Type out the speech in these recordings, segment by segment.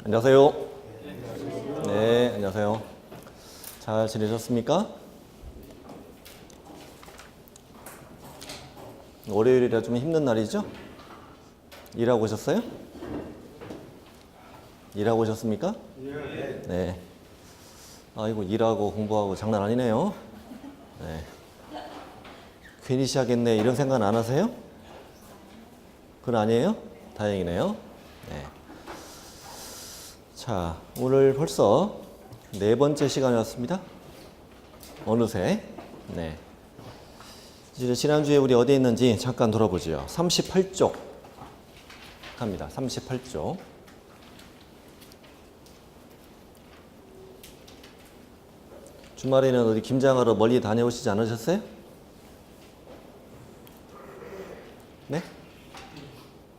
안녕하세요. 네, 안녕하세요. 잘 지내셨습니까? 월요일이라 좀 힘든 날이죠? 일하고 오셨어요? 일하고 오셨습니까? 네. 아이고, 일하고 공부하고 장난 아니네요. 네. 괜히 시작했네 이런 생각 안 하세요? 그건 아니에요? 다행이네요. 네. 자, 오늘 벌써 네 번째 시간이었습니다. 어느새. 네. 이제 지난주에 우리 어디에 있는지 잠깐 돌아보죠. 38쪽 갑니다. 38쪽. 주말에는 어디 김장하러 멀리 다녀오시지 않으셨어요? 네?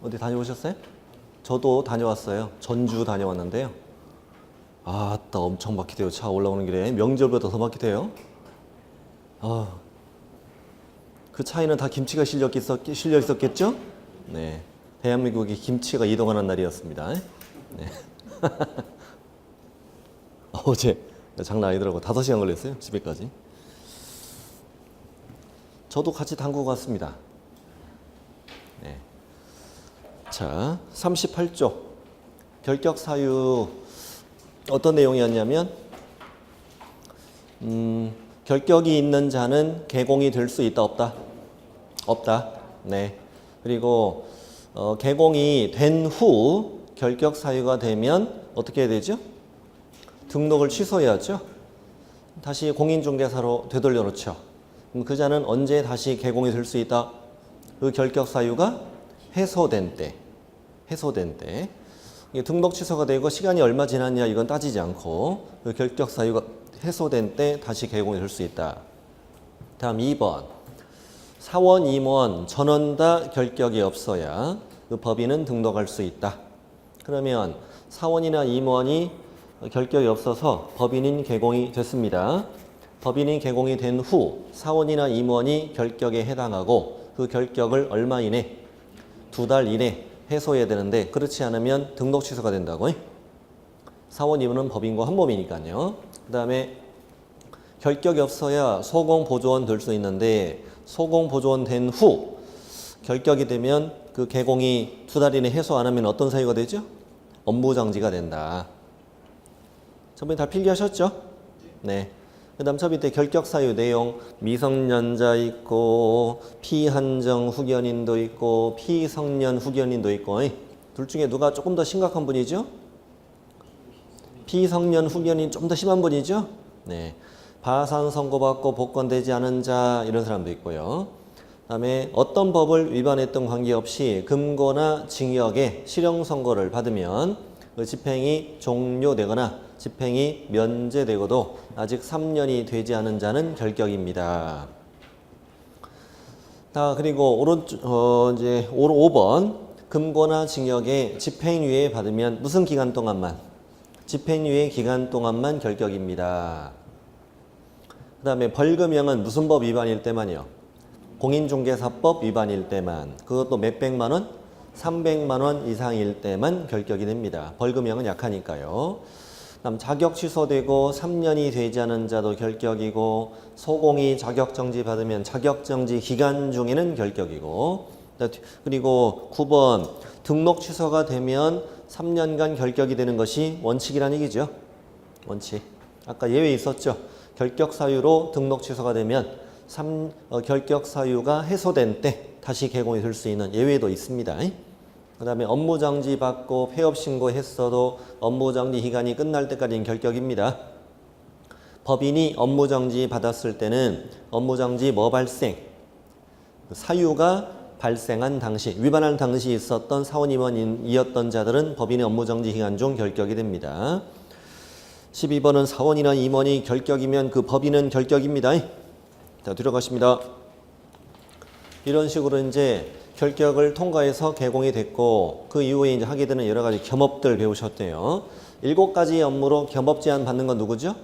어디 다녀오셨어요? 저도 다녀왔어요. 전주 다녀왔는데요. 아따 엄청 막히대요. 차 올라오는 길에 명절보다 더 막히대요. 그 차에는 다 김치가 실려 있었겠죠? 네, 대한민국이 김치가 이동하는 날이었습니다. 네. 어제 장난 아니더라고. 5시간 걸렸어요. 집에까지. 저도 같이 담그고 갔습니다. 네. 자, 38쪽 결격 사유 어떤 내용이었냐면 결격이 있는 자는 개공이 될 수 있다 없다? 없다. 네. 그리고 개공이 된 후 결격 사유가 되면 어떻게 해야 되죠? 등록을 취소해야죠. 다시 공인중개사로 되돌려 놓죠. 그럼 그 자는 언제 다시 개공이 될 수 있다? 그 결격 사유가 해소된 때. 등록 취소가 되고 시간이 얼마 지났냐 이건 따지지 않고 그 결격 사유가 해소된 때 다시 개공이 될 수 있다. 다음 2번. 사원, 임원, 전원 다 결격이 없어야 그 법인은 등록할 수 있다. 그러면 사원이나 임원이 결격이 없어서 법인인 개공이 됐습니다. 법인인 개공이 된 후 사원이나 임원이 결격에 해당하고 그 결격을 얼마 이내? 2달 이내 해소해야 되는데 그렇지 않으면 등록 취소가 된다고. 사원, 임원은 법인과 한 몸이니까요. 그 다음에 결격이 없어야 소공보조원 될 수 있는데 소공보조원 된 후 결격이 되면 그 개공이 2달 이내 해소 안 하면 어떤 사유가 되죠? 업무정지가 된다. 저번에 다 필기하셨죠? 네. 그 다음 저 밑에 결격 사유 내용 미성년자 있고 피한정 후견인도 있고 피성년 후견인도 있고 둘 중에 누가 조금 더 심각한 분이죠? 피성년 후견인 좀 더 심한 분이죠? 네. 파산 선고받고 복권되지 않은 자 이런 사람도 있고요. 그 다음에 어떤 법을 위반했던 관계없이 금고나 징역에 실형 선고를 받으면 그 집행이 종료되거나 집행이 면제되고도 아직 3년이 되지 않은 자는 결격입니다. 자, 그리고 이제 5번 금고나 징역에 집행유예 받으면 무슨 기간 동안만? 집행유예 기간 동안만 결격입니다. 그 다음에 벌금형은 무슨 법 위반일 때만요? 공인중개사법 위반일 때만. 그것도 몇백만 원? 300만 원 이상일 때만 결격이 됩니다. 벌금형은 약하니까요. 그다음 자격 취소되고 3년이 되지 않은 자도 결격이고 소공이 자격정지 받으면 자격정지 기간 중에는 결격이고 그리고 9번 등록 취소가 되면 3년간 결격이 되는 것이 원칙이라는 얘기죠. 원칙. 아까 예외 있었죠. 결격 사유로 등록 취소가 되면 결격 사유가 해소된 때 다시 개공이 될 수 있는 예외도 있습니다. 그 다음에 업무정지 받고 폐업 신고했어도 업무정지 기간이 끝날 때까지는 결격입니다. 법인이 업무정지 받았을 때는 업무정지 발생? 사유가 발생한 당시, 위반한 당시 있었던 사원 임원이었던 자들은 법인의 업무정지 기간 중 결격이 됩니다. 12번은 사원이나 임원이 결격이면 그 법인은 결격입니다. 자, 들어가십니다. 이런 식으로 이제 결격을 통과해서 개공이 됐고 그 이후에 이제 하게 되는 여러 가지 겸업들 배우셨대요. 7가지 업무로 겸업 제한 받는 건 누구죠?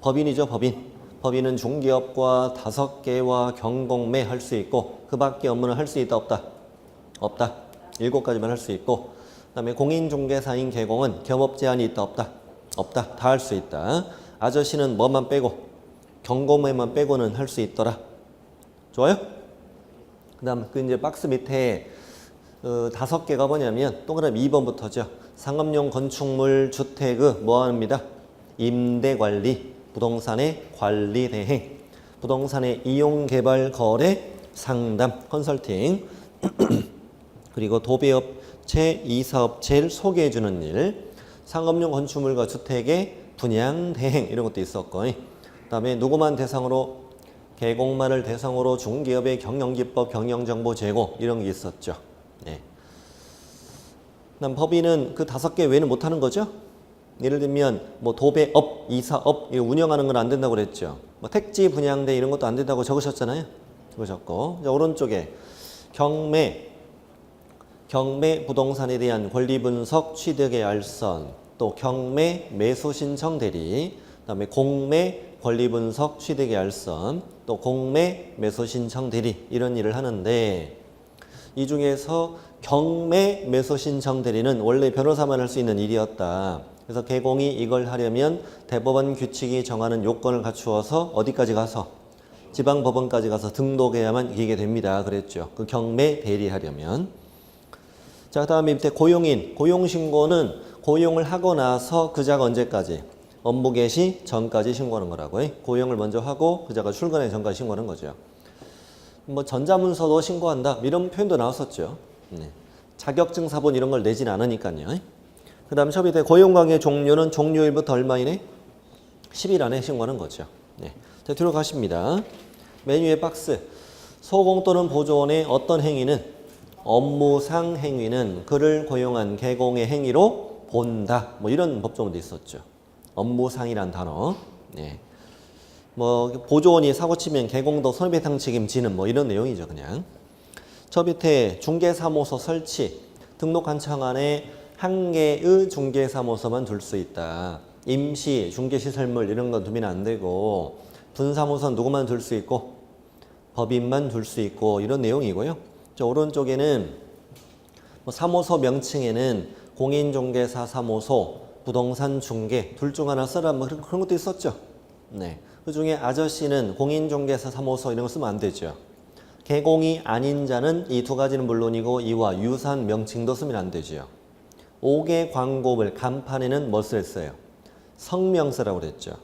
법인이죠, 법인. 법인은 중개업과 5개와 경공매 할 수 있고 그 밖에 업무는 할 수 있다, 없다? 없다. 7가지만 할 수 있고 그다음에 공인중개사인 개공은 겸업 제한이 있다 없다? 없다. 다 할 수 있다. 아저씨는 뭐만 빼고 경고매만 빼고는 할 수 있더라. 좋아요? 그다음 그 이제 박스 밑에 5개가 뭐냐면 동그라미 2번부터죠. 상업용 건축물 주택의 뭐 합니다? 임대 관리, 부동산의 관리 대행, 부동산의 이용 개발 거래 상담 컨설팅 그리고 도배업체 이사업체를 소개해 주는 일, 상업용 건축물과 주택의 분양 대행 이런 것도 있었고, 그다음에 누구만 대상으로 개공만을 대상으로 중개업의 경영기법, 경영정보 제공 이런 게 있었죠. 네. 그다음 법인은 그 5개 외에는 못하는 거죠. 예를 들면 뭐 도배업, 이사업 이거 운영하는 건 안 된다고 그랬죠. 뭐 택지 분양대 이런 것도 안 된다고 적으셨잖아요. 적으셨고, 자, 오른쪽에 경매 부동산에 대한 권리 분석 취득의 알선, 또 경매 매수 신청 대리, 그다음에 공매 권리 분석 취득의 알선, 또 공매 매수 신청 대리 이런 일을 하는데, 이 중에서 경매 매수 신청 대리는 원래 변호사만 할 수 있는 일이었다. 그래서 개공이 이걸 하려면 대법원 규칙이 정하는 요건을 갖추어서 어디까지 가서 지방법원까지 가서 등록해야만 이게 됩니다. 그랬죠. 그 경매 대리하려면. 자, 그다음에 밑에 고용인, 고용신고는 고용을 하고 나서 그자가 언제까지? 업무 개시 전까지 신고하는 거라고요. 고용을 먼저 하고 그자가 출근하기 전까지 신고하는 거죠. 뭐 전자문서도 신고한다 이런 표현도 나왔었죠. 네. 자격증 사본 이런 걸 내진 않으니까요. 그 다음 저 밑에 고용관계 종료는 종료일부터 얼마이네? 10일 안에 신고하는 거죠. 네. 자, 뒤로 가십니다. 메뉴의 박스. 소공 또는 보조원의 어떤 행위는 업무상 행위는 그를 고용한 개공의 행위로 본다. 뭐 이런 법조문도 있었죠. 업무상이란 단어. 네. 뭐 보조원이 사고치면 개공도 손해배상 책임지는 뭐 이런 내용이죠. 그냥. 저 밑에 중개사무소 설치. 등록한청 안에 한 개의 중개사무소만 둘 수 있다. 임시 중개시설물 이런 건 두면 안 되고, 분사무소는 누구만 둘 수 있고 법인만 둘 수 있고 이런 내용이고요. 저 오른쪽에는 뭐 사무소 명칭에는 공인중개사 사무소, 부동산 중개 둘 중 하나 써라 뭐 그런 것도 있었죠. 네. 그 중에 아저씨는 공인중개사 사무소 이런 거 쓰면 안 되죠. 개공이 아닌 자는 이 2가지는 물론이고 이와 유사한 명칭도 쓰면 안 되죠. 5개 광고물 간판에는 뭐 썼어요? 성명서라고 그랬죠.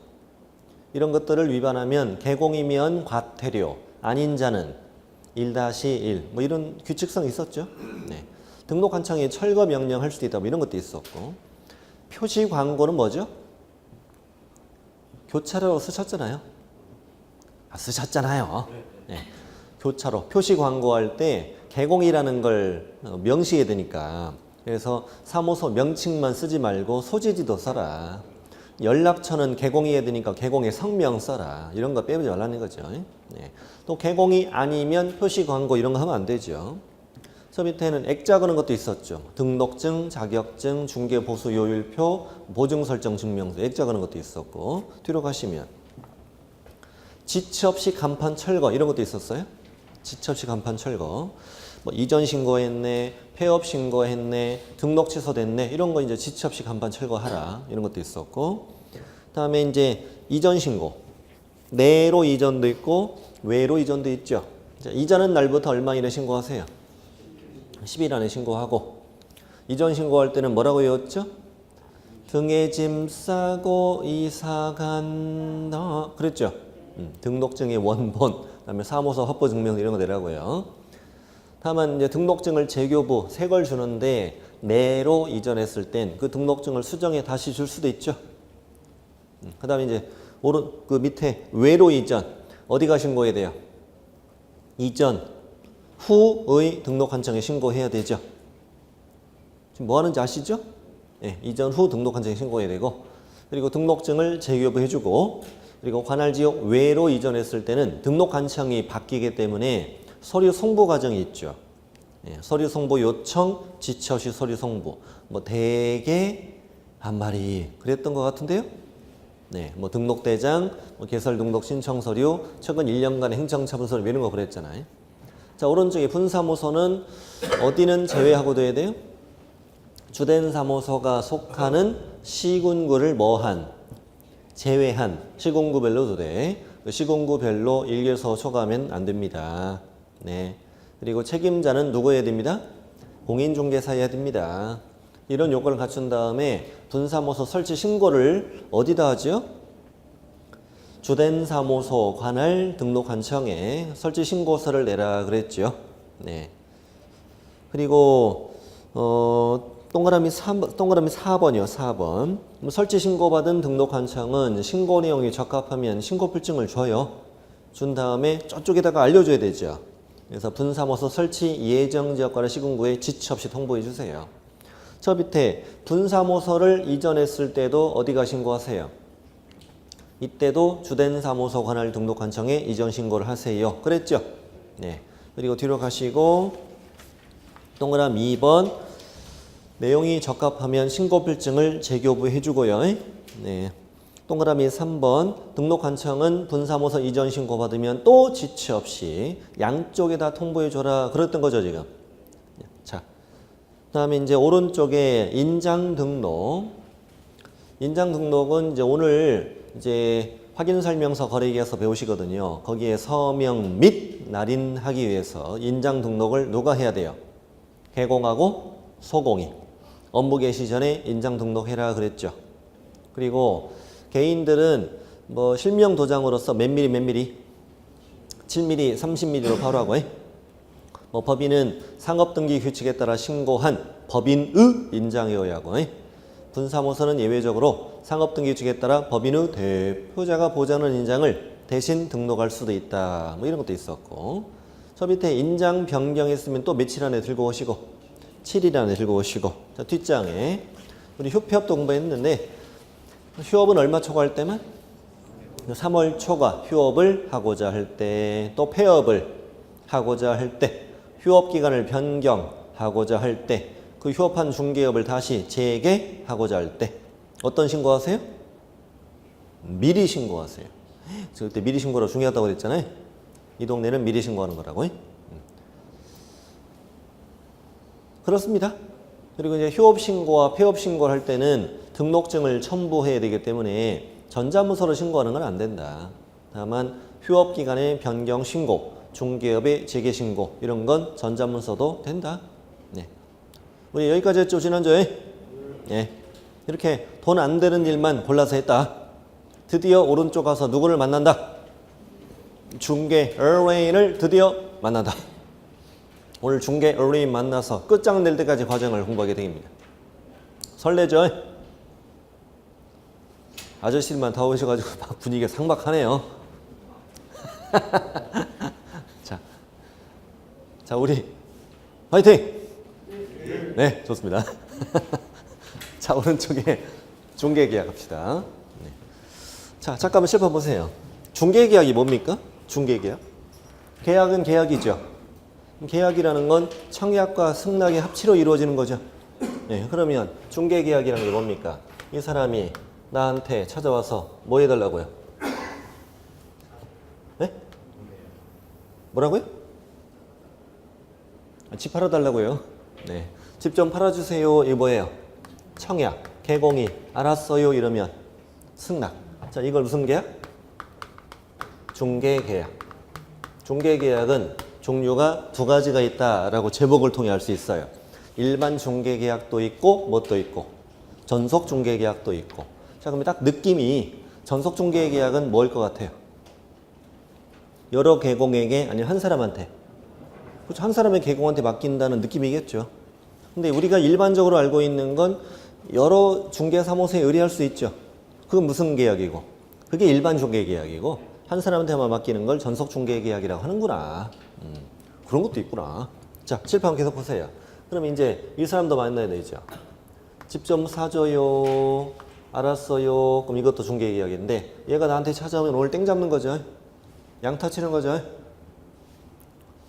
이런 것들을 위반하면 개공이면 과태료, 아닌 자는 1-1 뭐 이런 규칙성이 있었죠. 네. 등록한청이 철거 명령할 수도 있다 뭐 이런 것도 있었고, 표시 광고는 뭐죠? 교차로 쓰셨잖아요. 쓰셨잖아요. 네. 교차로 표시 광고할 때 개공이라는 걸 명시해야 되니까, 그래서 사무소 명칭만 쓰지 말고 소재지도 써라. 연락처는 개공해야 되니까 개공의 성명 써라. 이런 거 빼지 말라는 거죠. 네. 또 개공이 아니면 표시 광고 이런 거 하면 안 되죠. 저 밑에는 액자 거는 것도 있었죠. 등록증, 자격증, 중개보수 요율표, 보증설정 증명서 액자 거는 것도 있었고, 뒤로 가시면 지체 없이 간판 철거 이런 것도 있었어요. 지체 없이 간판 철거. 뭐 이전 신고했네, 폐업 신고했네, 등록 취소됐네 이런 거 이제 지체 없이 간판 철거하라 이런 것도 있었고, 그다음에 이제 이전 신고, 내로 이전도 있고 외로 이전도 있죠. 자, 이전은 날부터 얼마 이내 신고하세요? 10일 안에 신고하고, 이전 신고할 때는 뭐라고 외웠죠? 등에 짐 싸고 이사 간다 그랬죠. 등록증의 원본, 그다음에 사무소 확보 증명 이런 거 내라고요. 다만 이제 등록증을 재교부 새 걸 주는데 내로 이전했을 땐 그 등록증을 수정해 다시 줄 수도 있죠. 그다음에 이제 그 밑에 외로 이전 어디가 신고해야 돼요? 이전 후의 등록한청에 신고해야 되죠. 지금 뭐 하는지 아시죠? 예, 이전 후 등록한청에 신고해야 되고, 그리고 등록증을 재교부해주고, 그리고 관할지역 외로 이전했을 때는 등록한청이 바뀌기 때문에 서류 송부 과정이 있죠. 예, 서류 송부 요청, 지체 없이 서류 송부. 뭐 대개 한 마리 그랬던 것 같은데요. 네, 뭐 등록대장, 뭐 개설 등록 신청 서류, 최근 1년간의 행정처분 서류 이런 거 그랬잖아요. 자, 오른쪽에 분사무소는 어디는 제외하고 돼야 돼요? 주된 사무소가 속하는 시군구를 뭐한? 제외한. 시군구별로 두 대. 시군구별로 일개소 초과하면 안 됩니다. 네. 그리고 책임자는 누구여야 됩니다? 공인중개사여야 됩니다. 이런 요건을 갖춘 다음에 분사무소 설치 신고를 어디다 하죠? 주된 사무소 관할 등록관청에 설치 신고서를 내라 그랬죠. 네. 그리고 동그라미 4번이요. 4번. 설치 신고받은 등록관청은 신고 내용이 적합하면 신고필증을 줘요. 준 다음에 저쪽에다가 알려줘야 되죠. 그래서 분사무소 설치 예정지역관할 시군구에 지체 없이 통보해 주세요. 저 밑에 분사무소를 이전했을 때도 어디가 신고하세요? 이때도 주된 사무소 관할 등록관청에 이전 신고를 하세요. 그랬죠? 네. 그리고 뒤로 가시고 동그라미 2번 내용이 적합하면 신고필증을 재교부해 주고요. 네. 동그라미 3번 등록관청은 분사무소 이전 신고 받으면 또 지체 없이 양쪽에다 통보해 줘라 그랬던 거죠 지금. 자, 그다음에 이제 오른쪽에 인장 등록. 인장 등록은 이제 오늘 이제 확인 설명서 거래계약서 배우시거든요. 거기에 서명 및 날인하기 위해서 인장 등록을 누가 해야 돼요? 개공하고 소공이. 업무 개시 전에 인장 등록해라 그랬죠. 그리고 개인들은 뭐 실명 도장으로서 몇 미리 7mm, 30mm로 바로 하고 뭐 법인은 상업등기 규칙에 따라 신고한 법인의 인장이어야 하고 분사무소는 예외적으로 상업등기 규칙에 따라 법인의 대표자가 보장하는 인장을 대신 등록할 수도 있다. 뭐 이런 것도 있었고 저 밑에 인장 변경했으면 또 며칠 안에 들고 오시고 7일 안에 들고 오시고 자, 뒷장에 우리 휴폐업도 공부했는데 휴업은 얼마 초과할 때만? 3월 초과 휴업을 하고자 할 때, 또 폐업을 하고자 할 때, 휴업기간을 변경하고자 할 때, 그 휴업한 중개업을 다시 재개하고자 할 때 어떤 신고하세요? 미리 신고하세요. 저 그때 미리 신고가 중요하다고 그랬잖아요. 이 동네는 미리 신고하는 거라고. 그렇습니다. 그리고 이제 휴업 신고와 폐업 신고를 할 때는 등록증을 첨부해야 되기 때문에 전자문서로 신고하는 건 안 된다. 다만 휴업 기간의 변경 신고, 중개업의 재개 신고 이런 건 전자문서도 된다. 네. 우리 여기까지 했죠 지난주에? 네. 이렇게 돈 안 되는 일만 골라서 했다. 드디어 오른쪽 가서 누구를 만난다? 중개 얼웨인을 드디어 만난다. 오늘 중개 얼웨인 만나서 끝장낼 때까지 과정을 공부하게 됩니다. 설레죠? 아저씨들만 다 오셔가지고 막 분위기가 상박하네요. 자, 우리 화이팅! 네, 좋습니다. 자, 오른쪽에 중개계약 합시다. 네. 자, 잠깐만 짚어보세요. 중개계약이 뭡니까? 중개계약? 계약은 계약이죠. 계약이라는 건 청약과 승낙의 합치로 이루어지는 거죠. 네, 그러면 중개계약이라는 게 뭡니까? 이 사람이 나한테 찾아와서 뭐 해달라고요? 네? 뭐라고요? 집 팔아달라고요. 네, 집 좀 팔아주세요. 이게 뭐예요? 청약, 개공이 알았어요 이러면 승낙. 자, 이걸 무슨 계약? 중개계약. 중개계약은 종류가 두 가지가 있다라고 제목을 통해 알 수 있어요. 일반 중개계약도 있고 뭣도 있고 전속 중개계약도 있고. 자, 그러면 딱 느낌이 전속 중개계약은 뭐일 것 같아요? 여러 개공에게 아니면 한 사람한테. 그렇죠? 한 사람의 개공한테 맡긴다는 느낌이겠죠. 근데 우리가 일반적으로 알고 있는 건 여러 중개사무소에 의뢰할 수 있죠. 그건 무슨 계약이고? 그게 일반 중개계약이고 한 사람한테만 맡기는 걸 전속 중개계약이라고 하는구나. 그런 것도 있구나. 자, 칠판 계속 보세요. 그럼 이제 이 사람도 만나야 되죠. 집 좀 사줘요. 알았어요. 그럼 이것도 중개계약인데 얘가 나한테 찾아오면 오늘 땡 잡는 거죠. 양타 치는 거죠.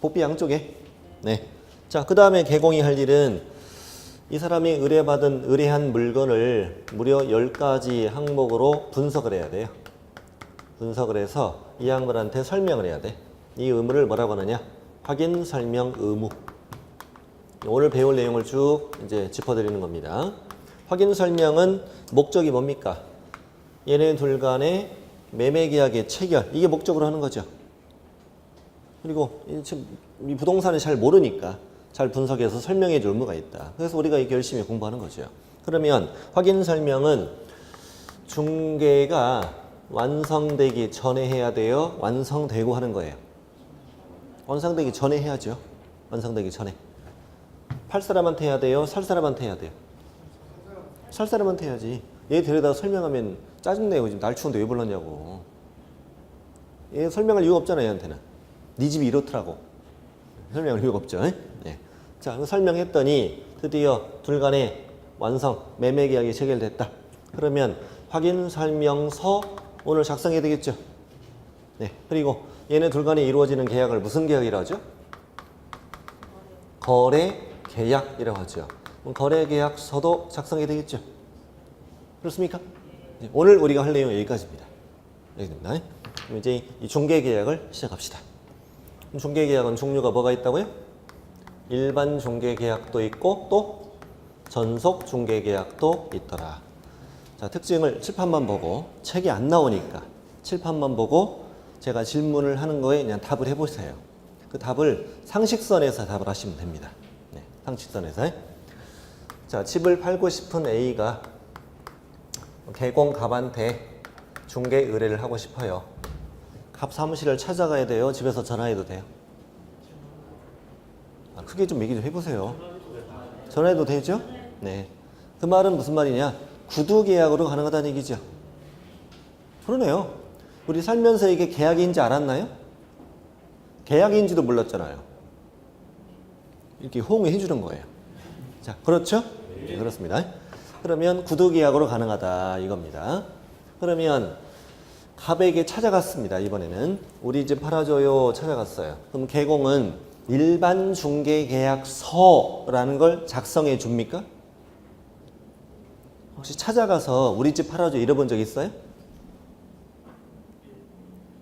복비 양쪽에. 네. 자, 그 다음에 개공이 할 일은 이 사람이 의뢰한 물건을 무려 10가지 항목으로 분석을 해야 돼요. 분석을 해서 이 양반한테 설명을 해야 돼. 이 의무를 뭐라고 하느냐? 확인 설명 의무. 오늘 배울 내용을 쭉 이제 짚어드리는 겁니다. 확인 설명은 목적이 뭡니까? 얘네 둘 간의 매매 계약의 체결, 이게 목적으로 하는 거죠. 그리고 이 부동산을 잘 모르니까 잘 분석해서 설명해 줄 의무가 있다. 그래서 우리가 이렇게 열심히 공부하는 거죠. 그러면 확인 설명은 중개가 완성되기 전에 해야 돼요? 완성되고 하는 거예요? 완성되기 전에 해야죠. 완성되기 전에. 팔 사람한테 해야 돼요? 살 사람한테 해야 돼요? 살 사람한테 해야지. 얘 데려다 설명하면 짜증내고 지금 날 추운데 왜 불렀냐고. 얘 설명할 이유가 없잖아, 얘한테는. 네 집이 이렇더라고. 설명할 이유가 없죠. 네. 자, 설명했더니 드디어 둘 간의 완성, 매매 계약이 체결됐다. 그러면 확인 설명서 오늘 작성해야 되겠죠. 네. 그리고 얘네 둘 간에 이루어지는 계약을 무슨 계약이라고 하죠? 거래 계약이라고 하죠. 거래 계약서도 작성해야 되겠죠. 그렇습니까? 네. 오늘 우리가 할 내용은 여기까지입니다. 여기입니다. 그럼 이제 이 중개 계약을 시작합시다. 중개 계약은 종류가 뭐가 있다고요? 일반 중개 계약도 있고 또 전속 중개 계약도 있더라. 자, 특징을 칠판만 보고 책이 안 나오니까 칠판만 보고 제가 질문을 하는 거에 그냥 답을 해보세요. 그 답을 상식선에서 답을 하시면 됩니다. 네, 상식선에서. 자, 집을 팔고 싶은 A가 개공갑한테 중개 의뢰를 하고 싶어요. 갑 사무실을 찾아가야 돼요? 집에서 전화해도 돼요? 크게 좀 얘기 좀 해보세요. 전화해도 되죠? 네. 그 말은 무슨 말이냐? 구두 계약으로 가능하다는 얘기죠. 그러네요. 우리 살면서 이게 계약인지 알았나요? 계약인지도 몰랐잖아요. 이렇게 호응해 주는 거예요. 자, 그렇죠? 네, 그렇습니다. 그러면 구두 계약으로 가능하다 이겁니다. 그러면 갑에게 찾아갔습니다. 이번에는 우리 집 팔아줘요 찾아갔어요. 그럼 개공은 일반 중개계약서라는 걸 작성해 줍니까? 혹시 찾아가서 우리 집 팔아줘 잃어본 적 있어요?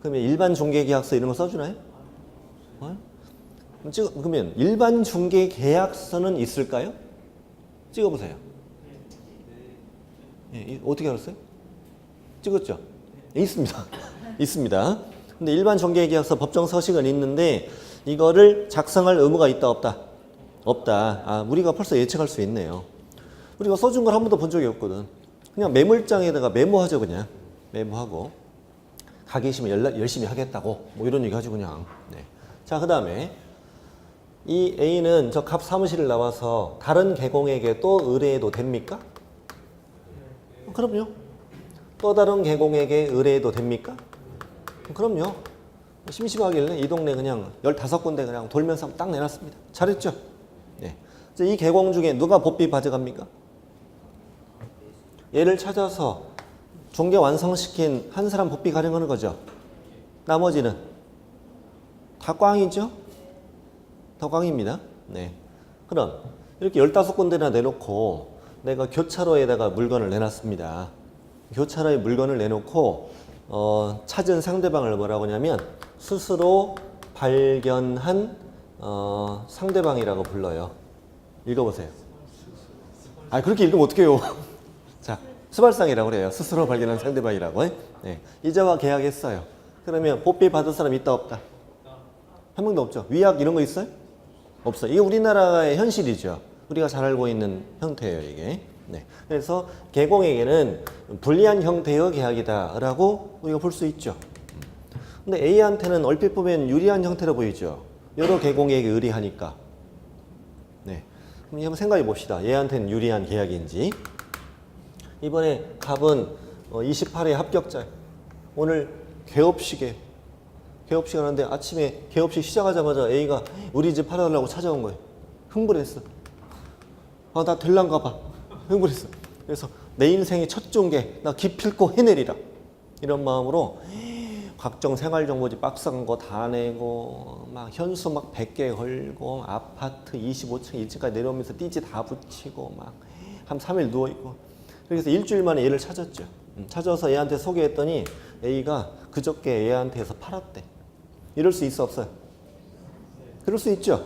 그러면 일반 중개계약서 이런 거 써주나요? 그러면 일반 중개계약서는 있을까요? 찍어보세요. 예, 어떻게 알았어요? 찍었죠? 있습니다. 있습니다. 근데 일반 중개계약서 법정 서식은 있는데 이거를 작성할 의무가 있다 없다? 없다. 아, 우리가 벌써 예측할 수 있네요. 우리가 써준 걸 한 번도 본 적이 없거든. 그냥 메모장에다가 메모하죠. 그냥 메모하고 가기 싫으면 열심히 하겠다고 뭐 이런 얘기 하죠 그냥. 네. 자, 그 다음에 이 A는 저 갑 사무실을 나와서 다른 개공에게 또 의뢰해도 됩니까? 그럼요. 또 다른 개공에게 의뢰해도 됩니까? 그럼요. 심심하길래 이 동네 그냥 15군데 그냥 돌면서 딱 내놨습니다. 잘했죠? 네. 이 개공 중에 누가 법비 가져갑니까? 얘를 찾아서 중개 완성시킨 한 사람 법비 가져가는 거죠. 나머지는 다 꽝이죠? 다 꽝입니다. 네. 그럼 이렇게 15군데나 내놓고 내가 교차로에다가 물건을 내놨습니다. 교차로에 물건을 내놓고 찾은 상대방을 뭐라고 하냐면 스스로 발견한 상대방이라고 불러요. 읽어보세요. 아, 그렇게 읽으면 어떡해요. 자, 수발상이라고 그래요. 스스로 발견한 상대방이라고. 네. 이자와 계약했어요. 그러면 법비 받을 사람 있다 없다? 한 명도 없죠. 위약 이런 거 있어요? 없어요. 이게 우리나라의 현실이죠. 우리가 잘 알고 있는 형태예요, 이게. 네. 그래서 개공에게는 불리한 형태의 계약이다라고 우리가 볼 수 있죠. 근데 A한테는 얼핏 보면 유리한 형태로 보이죠. 여러 개공에게 의뢰하니까. 네. 그럼 한번 생각해 봅시다. 얘한테는 유리한 계약인지. 이번에 갑은 28회 합격자예요. 오늘 개업식에 하는데 아침에 개업식 시작하자마자 A가 우리 집 팔아달라고 찾아온 거예요. 흥분했어. 아, 나 될란가 봐. 흥분했어. 그래서 내 인생의 첫 중개 나 기필코 해내리라. 이런 마음으로 각종 생활정보지 빡센 거 다 내고 막 현수 막 100개 걸고 아파트 25층 1층까지 내려오면서 띠지 다 붙이고 막 한 3일 누워있고 그래서 일주일 만에 얘를 찾았죠. 찾아서 얘한테 소개했더니 A가 그저께 얘한테서 팔았대. 이럴 수 있어 없어요? 그럴 수 있죠.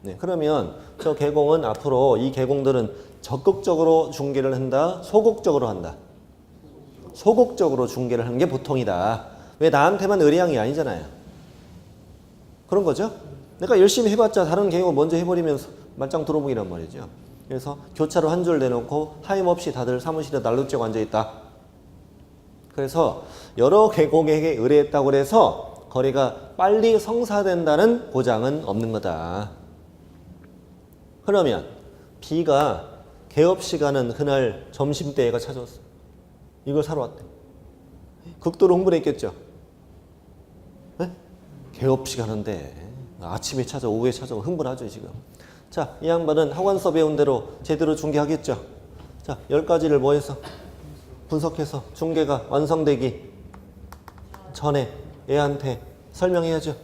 네, 그러면 저 개공은 앞으로 이 개공들은 적극적으로 중개를 한다, 소극적으로 한다. 소극적으로 중개를 하는 게 보통이다. 왜 나한테만 의뢰한 게 아니잖아요. 그런 거죠. 내가 열심히 해봤자 다른 개공 먼저 해버리면 말짱 들어보기란 말이죠. 그래서 교차로 한 줄 내놓고 하염없이 다들 사무실에 난로쬐고 앉아있다. 그래서 여러 개공에게 의뢰했다고 해서 거래가 빨리 성사된다는 보장은 없는 거다. 그러면 B가 개업 시간은 그날 점심때가 찾아왔어. 이걸 사러 왔대. 극도로 흥분했겠죠. 네? 개업 시간인데 아침에 찾아 오후에 찾아 흥분하죠 지금. 자, 이 양반은 학원서 배운 대로 제대로 중개하겠죠. 자, 10가지를 뭐 해서 분석해서 중개가 완성되기 전에 얘한테 설명해야죠.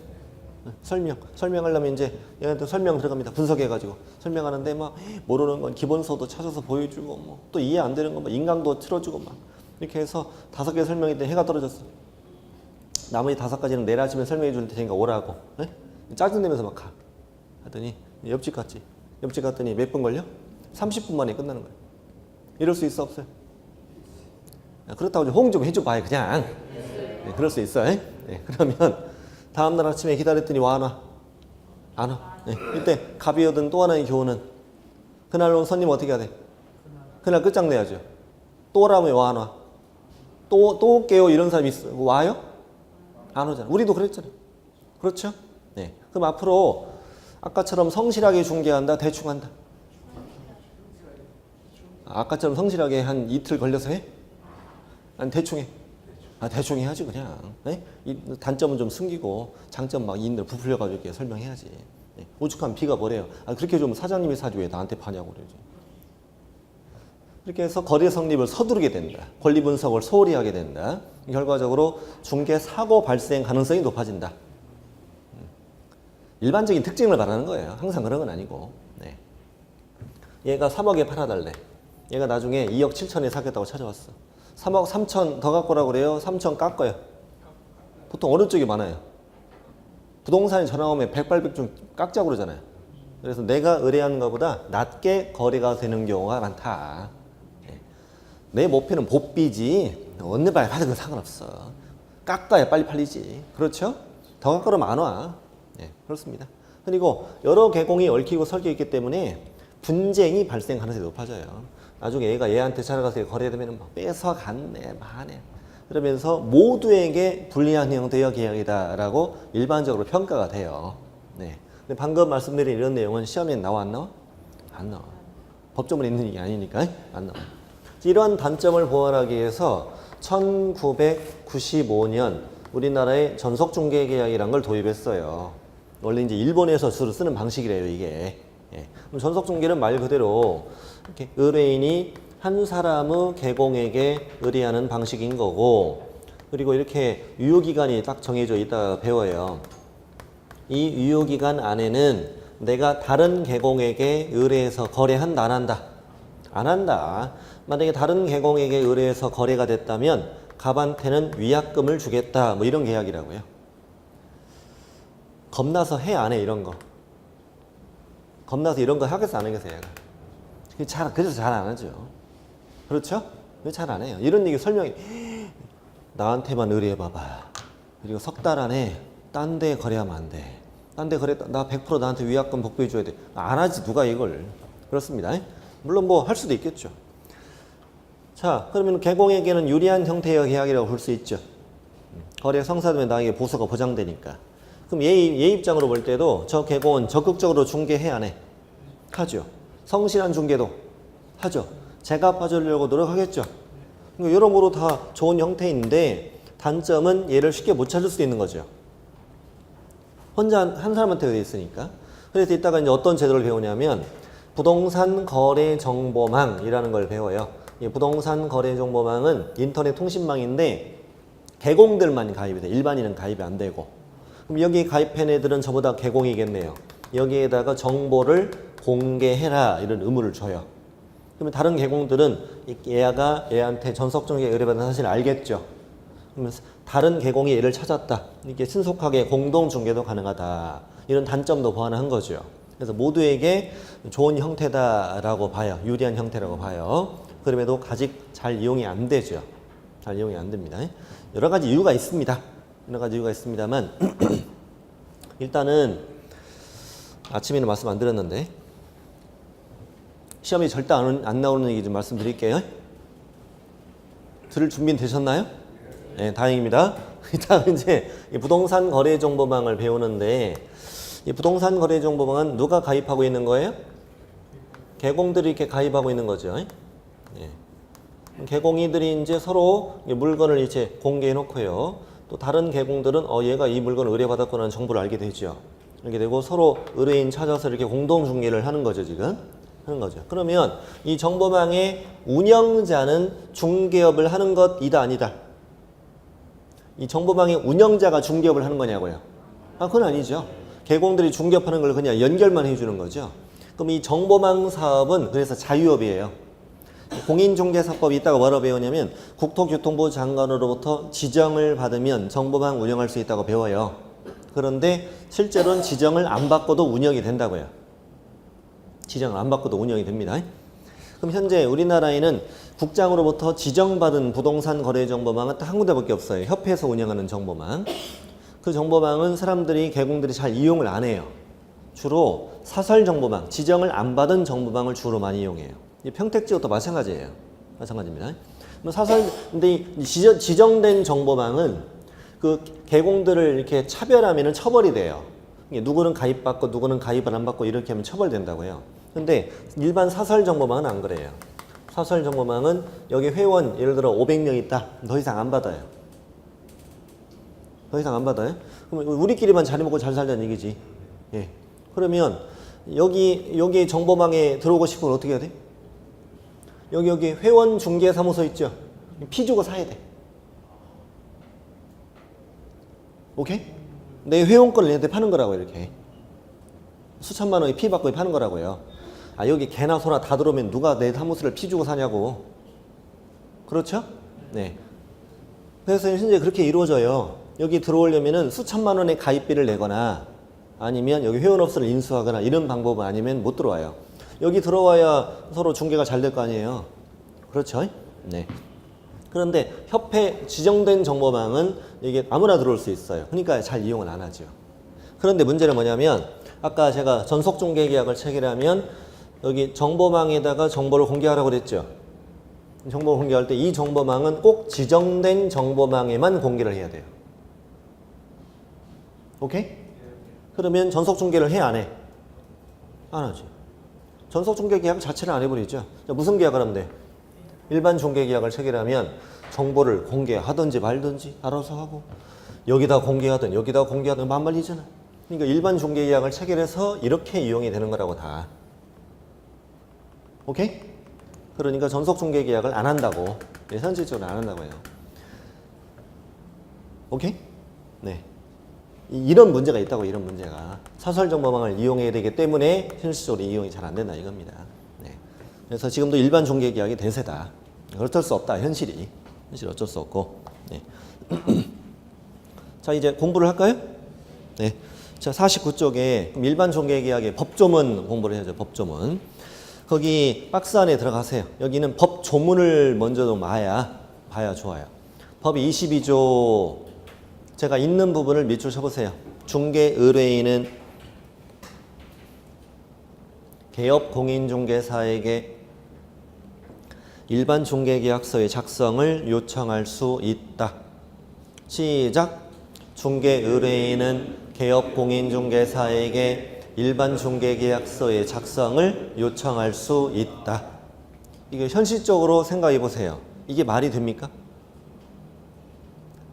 설명하려면 이제 얘한테 설명 들어갑니다. 분석해가지고 설명하는데 막 모르는 건 기본서도 찾아서 보여주고 뭐 또 이해 안 되는 건 뭐 인강도 틀어주고 막 이렇게 해서 5개 설명했더니 해가 떨어졌어. 나머지 5가지는 내일 아침에 설명해 줄 테니까 오라고. 네? 짜증내면서 막 가. 하더니 옆집 갔지. 옆집 갔더니 몇 분 걸려? 30분 만에 끝나는 거야. 이럴 수 있어 없어요? 그렇다고 호응 좀 해줘 봐요 그냥. 네, 그럴 수 있어. 네, 그러면 다음날 아침에 기다렸더니 와 안 와? 안 와. 네, 이때 갑이 얻은 또 하나의 교훈은 그날 온 손님 어떻게 해야 돼? 그날 끝장내야죠. 또 오라면 와 안 와? 또 올게요 이런 사람이 있어. 와요? 안 오잖아. 우리도 그랬잖아. 그렇죠? 네. 그럼 앞으로 아까처럼 성실하게 중개한다, 대충 한다? 아까처럼 성실하게 한 이틀 걸려서 해? 아니 대충 해? 대충 해야지 그냥. 네? 이 단점은 좀 숨기고 장점 막 인들 부풀려가지고 이렇게 설명해야지. 네. 오죽하면 B가 뭐래요? 그렇게 좀 사장님이 사지 왜 나한테 파냐고 그러지. 이렇게 해서 거래 성립을 서두르게 된다. 권리 분석을 소홀히 하게 된다. 결과적으로 중개 사고 발생 가능성이 높아진다. 일반적인 특징을 말하는 거예요. 항상 그런 건 아니고. 네. 얘가 3억에 팔아달래. 얘가 나중에 2억 7천에 사겠다고 찾아왔어. 3억 3천 더 갖고 오라고 그래요? 3천 깎아요. 보통 어느 쪽이 많아요? 부동산에 전화 오면 백발백중 깎자고 그러잖아요. 그래서 내가 의뢰하는 것보다 낮게 거래가 되는 경우가 많다. 내 목표는 복비지 어느 발 받은 건 상관없어. 깎아야 빨리 팔리지. 그렇죠? 더 갖고 오면 안 와. 네, 그렇습니다. 그리고 여러 개공이 얽히고 설켜 있기 때문에 분쟁이 발생 가능성이 높아져요. 나중에 얘가 얘한테 찾아가서 거래되면 막 뺏어갔네 마네 그러면서 모두에게 불리한 형태의 계약이다라고 일반적으로 평가가 돼요. 네. 근데 방금 말씀드린 이런 내용은 시험에 나와 안 나와? 안 나와. 법조문에 있는 게 아니니까 안 나와. 이러한 단점을 보완하기 위해서 1995년 우리나라에 전속중개계약이라는 걸 도입했어요. 원래 이제 일본에서 주로 쓰는 방식이래요, 이게. 예. 그럼 전속중개는 말 그대로 이렇게 의뢰인이 한 사람의 개공에게 의뢰하는 방식인 거고, 그리고 이렇게 유효기간이 딱 정해져 있다 배워요. 이 유효기간 안에는 내가 다른 개공에게 의뢰해서 거래한다, 안 한다? 안 한다. 만약에 다른 개공에게 의뢰해서 거래가 됐다면 갑한테는 위약금을 주겠다. 뭐 이런 계약이라고요. 겁나서 해, 안 해, 이런 거. 겁나서 이런 거 하겠어, 안 하겠어, 얘가. 그래서 잘 안 하죠. 그렇죠? 잘 안 해요. 이런 얘기 설명이, 나한테만 의뢰해봐봐. 그리고 석 달 안에 딴 데 거래하면 안 돼. 딴 데 거래, 나 100% 나한테 위약금 복구해줘야 돼. 안 하지, 누가 이걸. 그렇습니다. 물론 뭐 할 수도 있겠죠. 자, 그러면 개공에게는 유리한 형태의 계약이라고 볼 수 있죠. 거래 성사되면 나에게 보수가 보장되니까. 그럼 얘 입장으로 볼 때도 저 개공은 적극적으로 중개해, 안 해? 하죠. 성실한 중개도 하죠. 제가 빠져주려고 노력하겠죠. 그러니까 여러모로 다 좋은 형태인데 단점은 얘를 쉽게 못 찾을 수 있는 거죠. 혼자 한 사람한테 의해 있으니까. 그래서 이따가 이제 어떤 제도를 배우냐면 부동산 거래 정보망이라는 걸 배워요. 이 부동산 거래 정보망은 인터넷 통신망인데 개공들만 가입이 돼. 일반인은 가입이 안 되고. 그럼 여기 가입한 애들은 전부 다 개공이겠네요. 여기에다가 정보를 공개해라 이런 의무를 줘요. 그러면 다른 개공들은 얘한테 전속중개 의뢰받은 사실을 알겠죠. 그러면 다른 개공이 얘를 찾았다. 이렇게 신속하게 공동중개도 가능하다. 이런 단점도 보완한 거죠. 그래서 모두에게 좋은 형태다라고 봐요. 유리한 형태라고 봐요. 그럼에도 아직 잘 이용이 안 되죠. 잘 이용이 안 됩니다. 여러 가지 이유가 있습니다. 여러 가지 이유가 있습니다만 일단은 아침에는 말씀 안 드렸는데 시험이 절대 안 나오는 얘기 좀 말씀드릴게요. 들을 준비는 되셨나요? 네, 다행입니다. 일단 이제 부동산 거래 정보망을 배우는데 이 부동산 거래 정보망은 누가 가입하고 있는 거예요? 개공들이 이렇게 가입하고 있는 거죠. 네. 개공이들이 이제 서로 물건을 이제 공개해 놓고요. 또 다른 개공들은 얘가 이 물건을 의뢰받았구나 하는 정보를 알게 되죠. 이렇게 되고 서로 의뢰인 찾아서 이렇게 공동 중개를 하는 거죠, 지금. 하는 거죠. 그러면 이 정보망의 운영자는 중개업을 하는 것이다, 아니다? 이 정보망의 운영자가 중개업을 하는 거냐고요? 그건 아니죠. 개공들이 중개업하는 걸 그냥 연결만 해주는 거죠. 그럼 이 정보망 사업은 그래서 자유업이에요. 공인중개사법이 있다가 뭐라고 배우냐면 국토교통부 장관으로부터 지정을 받으면 정보망 운영할 수 있다고 배워요. 그런데 실제로는 지정을 안 받고도 운영이 된다고요. 지정을 안 받고도 운영이 됩니다. 그럼 현재 우리나라에는 국장으로부터 지정받은 부동산 거래 정보망은 딱 한 군데밖에 없어요. 협회에서 운영하는 정보망. 그 정보망은 사람들이, 개공들이 잘 이용을 안 해요. 주로 사설 정보망, 지정을 안 받은 정보망을 주로 많이 이용해요. 평택지역도 마찬가지예요. 마찬가지입니다. 근데 지정된 정보망은 그 개공들을 이렇게 차별하면 처벌이 돼요. 누구는 가입받고 누구는 가입을 안 받고 이렇게 하면 처벌된다고요. 근데 일반 사설 정보망은 안 그래요. 사설 정보망은 여기 회원 예를 들어 500명 있다. 더 이상 안 받아요. 더 이상 안 받아요? 그럼 우리끼리만 잘 먹고 잘 살자는 얘기지. 예. 그러면 여기 정보망에 들어오고 싶으면 어떻게 해야 돼? 여기 회원 중개 사무소 있죠? 피 주고 사야 돼. 오케이? 내 회원권을 얘한테 파는 거라고 이렇게. 수천만 원에 피 받고 파는 거라고요. 여기 개나 소나 다 들어오면 누가 내 사무소를 피 주고 사냐고. 그렇죠? 네. 그래서 현재 그렇게 이루어져요. 여기 들어오려면은 수천만 원의 가입비를 내거나 아니면 여기 회원업소를 인수하거나 이런 방법은 아니면 못 들어와요. 여기 들어와야 서로 중개가 잘 될 거 아니에요. 그렇죠? 네. 그런데 협회 지정된 정보망은 이게 아무나 들어올 수 있어요. 그러니까 잘 이용을 안 하죠. 그런데 문제는 뭐냐면 아까 제가 전속중개계약을 체결하면 여기 정보망에다가 정보를 공개하라고 그랬죠. 정보를 공개할 때 이 정보망은 꼭 지정된 정보망에만 공개를 해야 돼요. 오케이? 그러면 전속중개를 해, 안 해? 안 하죠. 전속중개계약 자체를 안 해버리죠. 무슨 계약을 하면 돼? 일반 중개계약을 체결하면 정보를 공개하든지 말든지 알아서 하고 여기다 공개하든 여기다 공개하든 만말이잖아. 그러니까 일반 중개계약을 체결해서 이렇게 이용이 되는 거라고 다. 오케이? 그러니까 전속중개계약을 안 한다고. 현실적으로 안 한다고 해요. 오케이? 네. 이런 문제가 있다고, 이런 문제가. 사설정보망을 이용해야 되기 때문에 현실적으로 이용이 잘 안 된다 이겁니다. 네. 그래서 지금도 일반 중개계약이 대세다. 어쩔 수 없다, 현실이. 현실 어쩔 수 없고. 네. 자, 이제 공부를 할까요? 네. 자, 49쪽에 일반 중개계약의 법조문 공부를 해야죠, 법조문. 거기 박스 안에 들어가세요. 여기는 법조문을 먼저 좀 봐야 좋아요. 법이 22조, 제가 있는 부분을 밑줄 쳐보세요. 중개 의뢰인은 개업 공인중개사에게 일반 중개계약서의 작성을 요청할 수 있다. 시작. 중개 의뢰인은 개업 공인중개사에게 일반 중개계약서의 작성을 요청할 수 있다. 이거 현실적으로 생각해 보세요. 이게 말이 됩니까?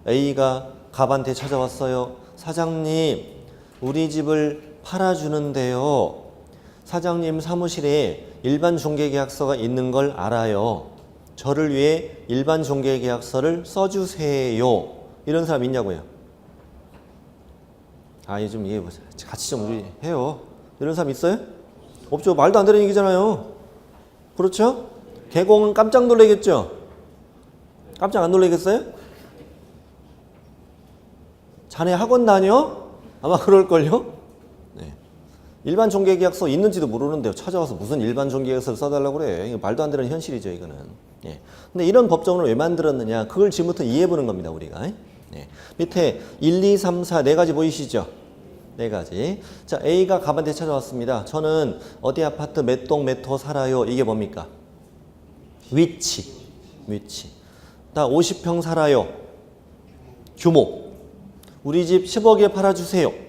A가 갑한테 찾아왔어요. 사장님, 우리 집을 팔아주는데요. 사장님 사무실에 일반 중개계약서가 있는 걸 알아요. 저를 위해 일반 중개계약서를 써주세요. 이런 사람 있냐고요? 좀 이해 보세요. 같이 좀 해요. 이런 사람 있어요? 없죠. 말도 안 되는 얘기잖아요. 그렇죠? 개공은 깜짝 놀라겠죠? 깜짝 안 놀라겠어요? 자네 학원 다녀? 아마 그럴걸요? 네. 일반 중개계약서 있는지도 모르는데 찾아와서 무슨 일반 중개계약서를 써달라고 그래. 이거 말도 안 되는 현실이죠, 이거는. 예. 근데 이런 법정을 왜 만들었느냐? 그걸 지금부터 이해해보는 겁니다, 우리가. 예. 밑에 1, 2, 3, 4 네 가지 보이시죠? 네 가지. 자, A가 갑한테 찾아왔습니다. 저는 어디 아파트 몇 동 몇 호 살아요. 이게 뭡니까? 위치. 나 50평 살아요. 규모. 우리 집 10억에 팔아주세요.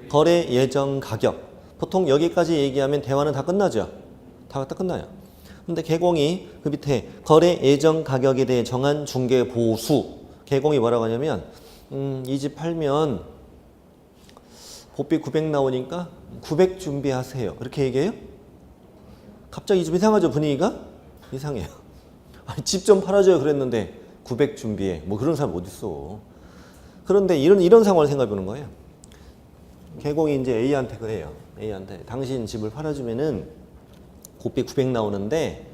거래 예정 가격. 보통 여기까지 얘기하면 대화는 다 끝나죠. 다 끝나요. 근데 개공이 그 밑에 거래 예정 가격에 대해 정한 중개 보수. 개공이 뭐라고 하냐면 이 집 팔면 보비 900 나오니까 900 준비하세요. 이렇게 얘기해요? 갑자기 좀 이상하죠, 분위기가? 이상해요. 집 좀 팔아줘요 그랬는데 900 준비해. 뭐 그런 사람 어딨어. 그런데 이런 상황을 생각해 보는 거예요. 개공이 이제 A한테 그래요. A한테 당신 집을 팔아주면은 곱비 900 나오는데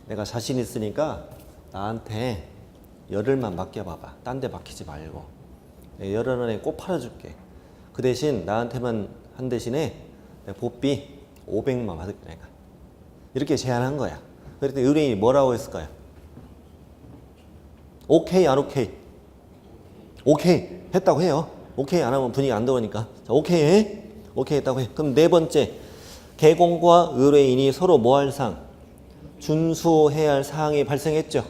내가 자신 있으니까 나한테 열흘만 맡겨봐봐. 딴 데 맡기지 말고. 열흘 안에 꼭 팔아줄게. 그 대신 나한테만 한 대신에 곱비 500만 받을게 내가. 이렇게 제안한 거야. 그랬더니 의뢰인이 뭐라고 했을까요? 오케이 안 오케이? 오케이 했다고 해요. 오케이 안 하면 분위기 안 더우니까. 자, 오케이 해? 오케이 했다고 해. 그럼 네 번째, 개공과 의뢰인이 서로 뭐 할 사항? 준수해야 할 사항이 발생했죠.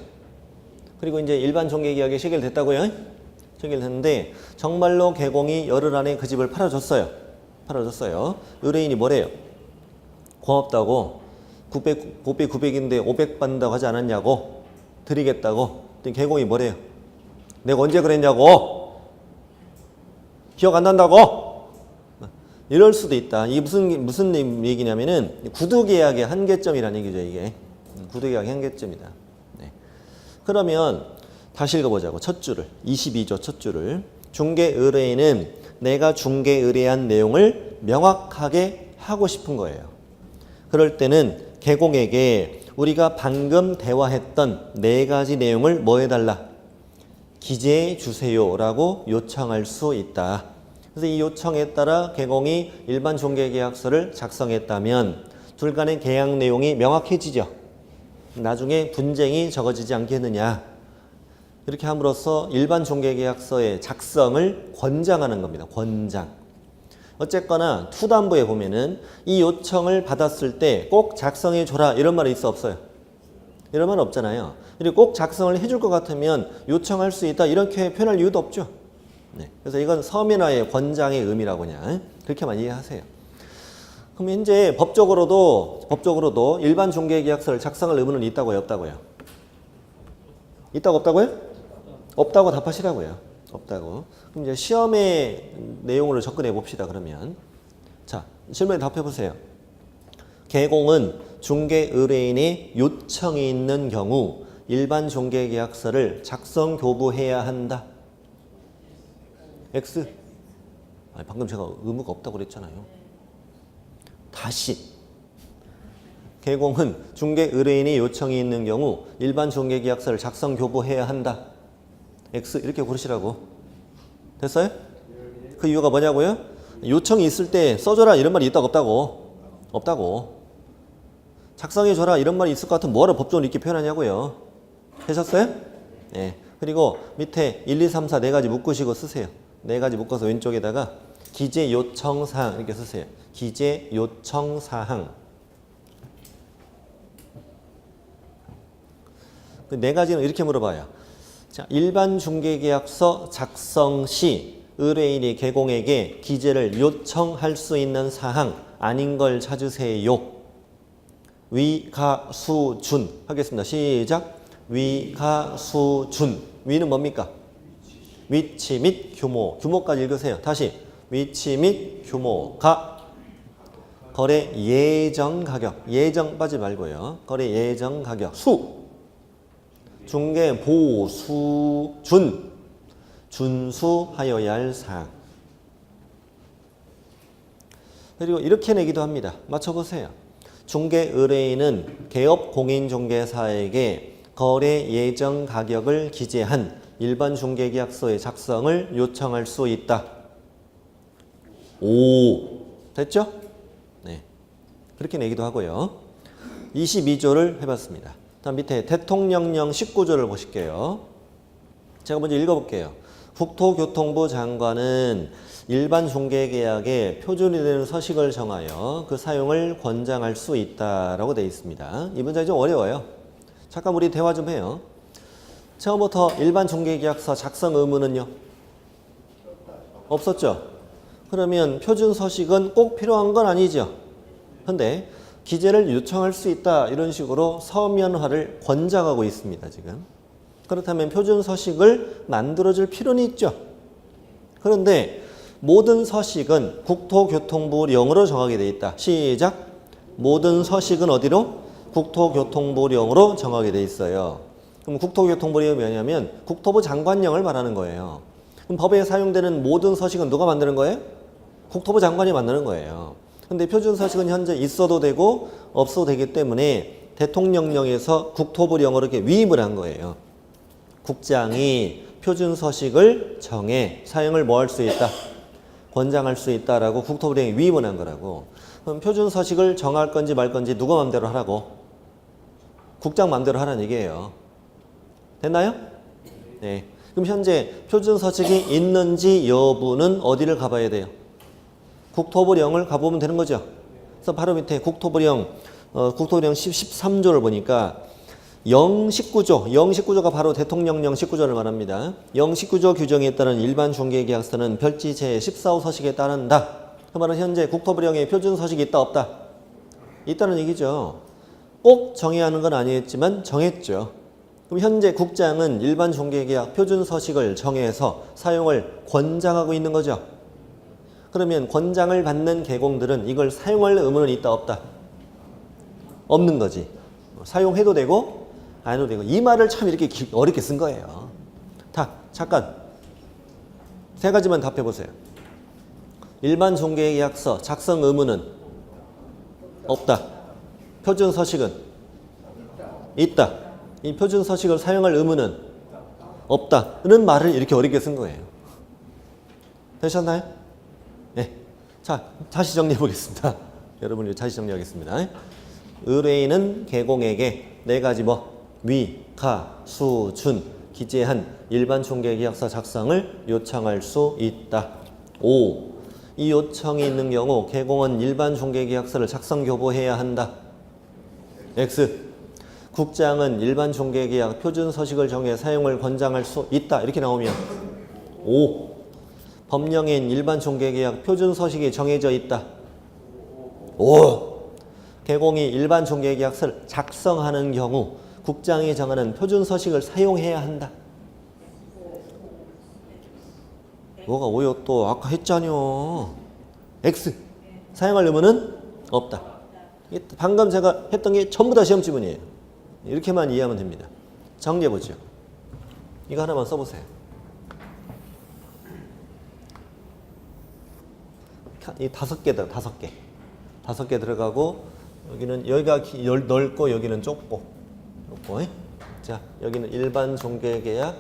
그리고 이제 일반 종개계약이 체결됐다고요. 체결됐는데 정말로 개공이 열흘 안에 그 집을 팔아줬어요. 의뢰인이 뭐래요? 고맙다고 900, 곱비 900인데 500 받는다고 하지 않았냐고? 드리겠다고? 개공이 뭐래요? 내가 언제 그랬냐고? 기억 안 난다고? 이럴 수도 있다. 이게 무슨 얘기냐면은 구두계약의 한계점이라는 얘기죠, 이게. 구두계약의 한계점이다. 네. 그러면 다시 읽어보자고. 첫 줄을. 22조 첫 줄을. 중개의뢰인은 내가 중개의뢰한 내용을 명확하게 하고 싶은 거예요. 그럴 때는 개공에게 우리가 방금 대화했던 네 가지 내용을 뭐 해달라? 기재해 주세요라고 요청할 수 있다. 그래서 이 요청에 따라 개공이 일반 중개계약서를 작성했다면 둘 간의 계약 내용이 명확해지죠. 나중에 분쟁이 적어지지 않겠느냐. 이렇게 함으로써 일반 중개계약서의 작성을 권장하는 겁니다. 권장. 어쨌거나 투담부에 보면은 이 요청을 받았을 때 꼭 작성해 줘라 이런 말이 있어 없어요? 이런 말은 없잖아요. 그리고 꼭 작성을 해줄 것 같으면 요청할 수 있다 이렇게 표현할 이유도 없죠. 네. 그래서 이건 서면화의 권장의 의미라고 그냥 그렇게만 이해하세요. 그럼 이제 법적으로도 일반 중개계약서를 작성할 의무는 있다고요, 없다고요? 있다고 없다고요? 없다고 답하시라고요. 없다고. 그럼 이제 시험의 내용으로 접근해 봅시다. 그러면 자 질문에 답해 보세요. 개공은 중개 의뢰인의 요청이 있는 경우 일반 중개계약서를 작성 교부해야 한다. X. 아니, 방금 제가 의무가 없다고 그랬잖아요. 다시. 개공은 중개 의뢰인의 요청이 있는 경우 일반 중개계약서를 작성 교부해야 한다. X 이렇게 고르시라고. 됐어요? 그 이유가 뭐냐고요? 요청이 있을 때 써줘라 이런 말이 있다고 없다고? 없다고. 작성해줘라 이런 말이 있을 것 같으면 뭐하러 법적으로 이렇게 표현하냐고요. 되셨어요? 네. 그리고 밑에 1, 2, 3, 4 네 가지 묶으시고 쓰세요. 네 가지 묶어서 왼쪽에다가 기재 요청 사항 이렇게 쓰세요. 기재 요청 사항. 그 네 가지는 이렇게 물어봐요. 자, 일반 중개계약서 작성 시 의뢰인이 개공에게 기재를 요청할 수 있는 사항 아닌 걸 찾으세요. 위가수준 하겠습니다. 시작. 위가수준. 위는 뭡니까? 위치 및 규모. 규모까지 읽으세요. 다시. 위치 및 규모. 가. 거래 예정 가격. 예정 빠지 말고요. 거래 예정 가격. 수. 중개 보수 준. 준수하여야 할 사항. 그리고 이렇게 내기도 합니다. 맞춰보세요. 중개 의뢰인은 개업 공인중개사에게 거래 예정 가격을 기재한 일반 중개계약서의 작성을 요청할 수 있다. 오, 됐죠? 네. 그렇게 내기도 하고요. 22조를 해봤습니다. 다음 밑에 대통령령 19조를 보실게요. 제가 먼저 읽어볼게요. 국토교통부 장관은 일반 중개계약에 표준이 되는 서식을 정하여 그 사용을 권장할 수 있다라고 되어 있습니다. 이 문장이 좀 어려워요. 잠깐 우리 대화 좀 해요. 처음부터 일반 중개계약서 작성 의무는요? 없었죠? 그러면 표준 서식은 꼭 필요한 건 아니죠? 근데 기재를 요청할 수 있다 이런 식으로 서면화를 권장하고 있습니다. 지금. 그렇다면 표준 서식을 만들어줄 필요는 있죠. 그런데 모든 서식은 국토교통부령으로 정하게 되어 있다. 시작. 모든 서식은 어디로? 국토교통부령으로 정하게 되어 있어요. 그럼 국토교통부령이 뭐냐면 국토부 장관령을 말하는 거예요. 그럼 법에 사용되는 모든 서식은 누가 만드는 거예요? 국토부 장관이 만드는 거예요. 근데 표준 서식은 현재 있어도 되고 없어도 되기 때문에 대통령령에서 국토부령으로 이렇게 위임을 한 거예요. 국장이 표준 서식을 정해 사용을 뭐 할 수 있다? 권장할 수 있다라고 국토부령이 위임을 한 거라고. 그럼 표준 서식을 정할 건지 말 건지 누가 마음대로 하라고? 국장 마음대로 하라는 얘기예요. 됐나요? 네. 그럼 현재 표준 서식이 있는지 여부는 어디를 가봐야 돼요? 국토부령을 가보면 되는 거죠. 그래서 바로 밑에 국토부령 13조를 보니까 019조가 바로 대통령령 19조를 말합니다. 019조 규정에 따른 일반 중개계약서는 별지 제14호 서식에 따른다. 그 말은 현재 국토부령에 표준 서식이 있다 없다? 있다는 얘기죠. 꼭 정해야 하는 건 아니었지만 정했죠. 그럼 현재 국장은 일반 중개계약 표준 서식을 정해서 사용을 권장하고 있는 거죠. 그러면 권장을 받는 계공들은 이걸 사용할 의무는 있다 없다? 없는 거지. 사용해도 되고 안 해도 되고. 이 말을 참 이렇게 어렵게 쓴 거예요. 잠깐 세 가지만 답해 보세요. 일반 중개계약서 작성 의무는 없다. 표준 서식은 있다. 이 표준 서식을 사용할 의무는 없다는 말을 이렇게 어렵게 쓴 거예요. 되셨나요? 네. 자, 다시 정리해 보겠습니다. 여러분이 다시 정리하겠습니다. 의뢰인은 계공에게 네 가지 위, 가, 수, 준 기재한 일반 중개계약서 작성을 요청할 수 있다. 5. 이 요청이 있는 경우 계공은 일반 중개계약서를 작성 교부해야 한다. X. 국장은 일반 중개계약 표준 서식을 정해 사용을 권장할 수 있다. 이렇게 나오면 5. 법령엔 일반 중개계약 표준 서식이 정해져 있다. 5. 계공이 일반 중개계약서를 작성하는 경우 국장이 정하는 표준 서식을 사용해야 한다. 뭐가 5요? 또 아까 했잖요. X. 사용할 의무는 없다. 방금 제가 했던 게 전부 다 시험 지문이에요. 이렇게만 이해하면 됩니다. 정리해보죠. 이거 하나만 써보세요. 이 5개다, 5개. 5개 들어가고, 여기가 넓고, 여기는 좁고. 자, 여기는 일반 중개계약,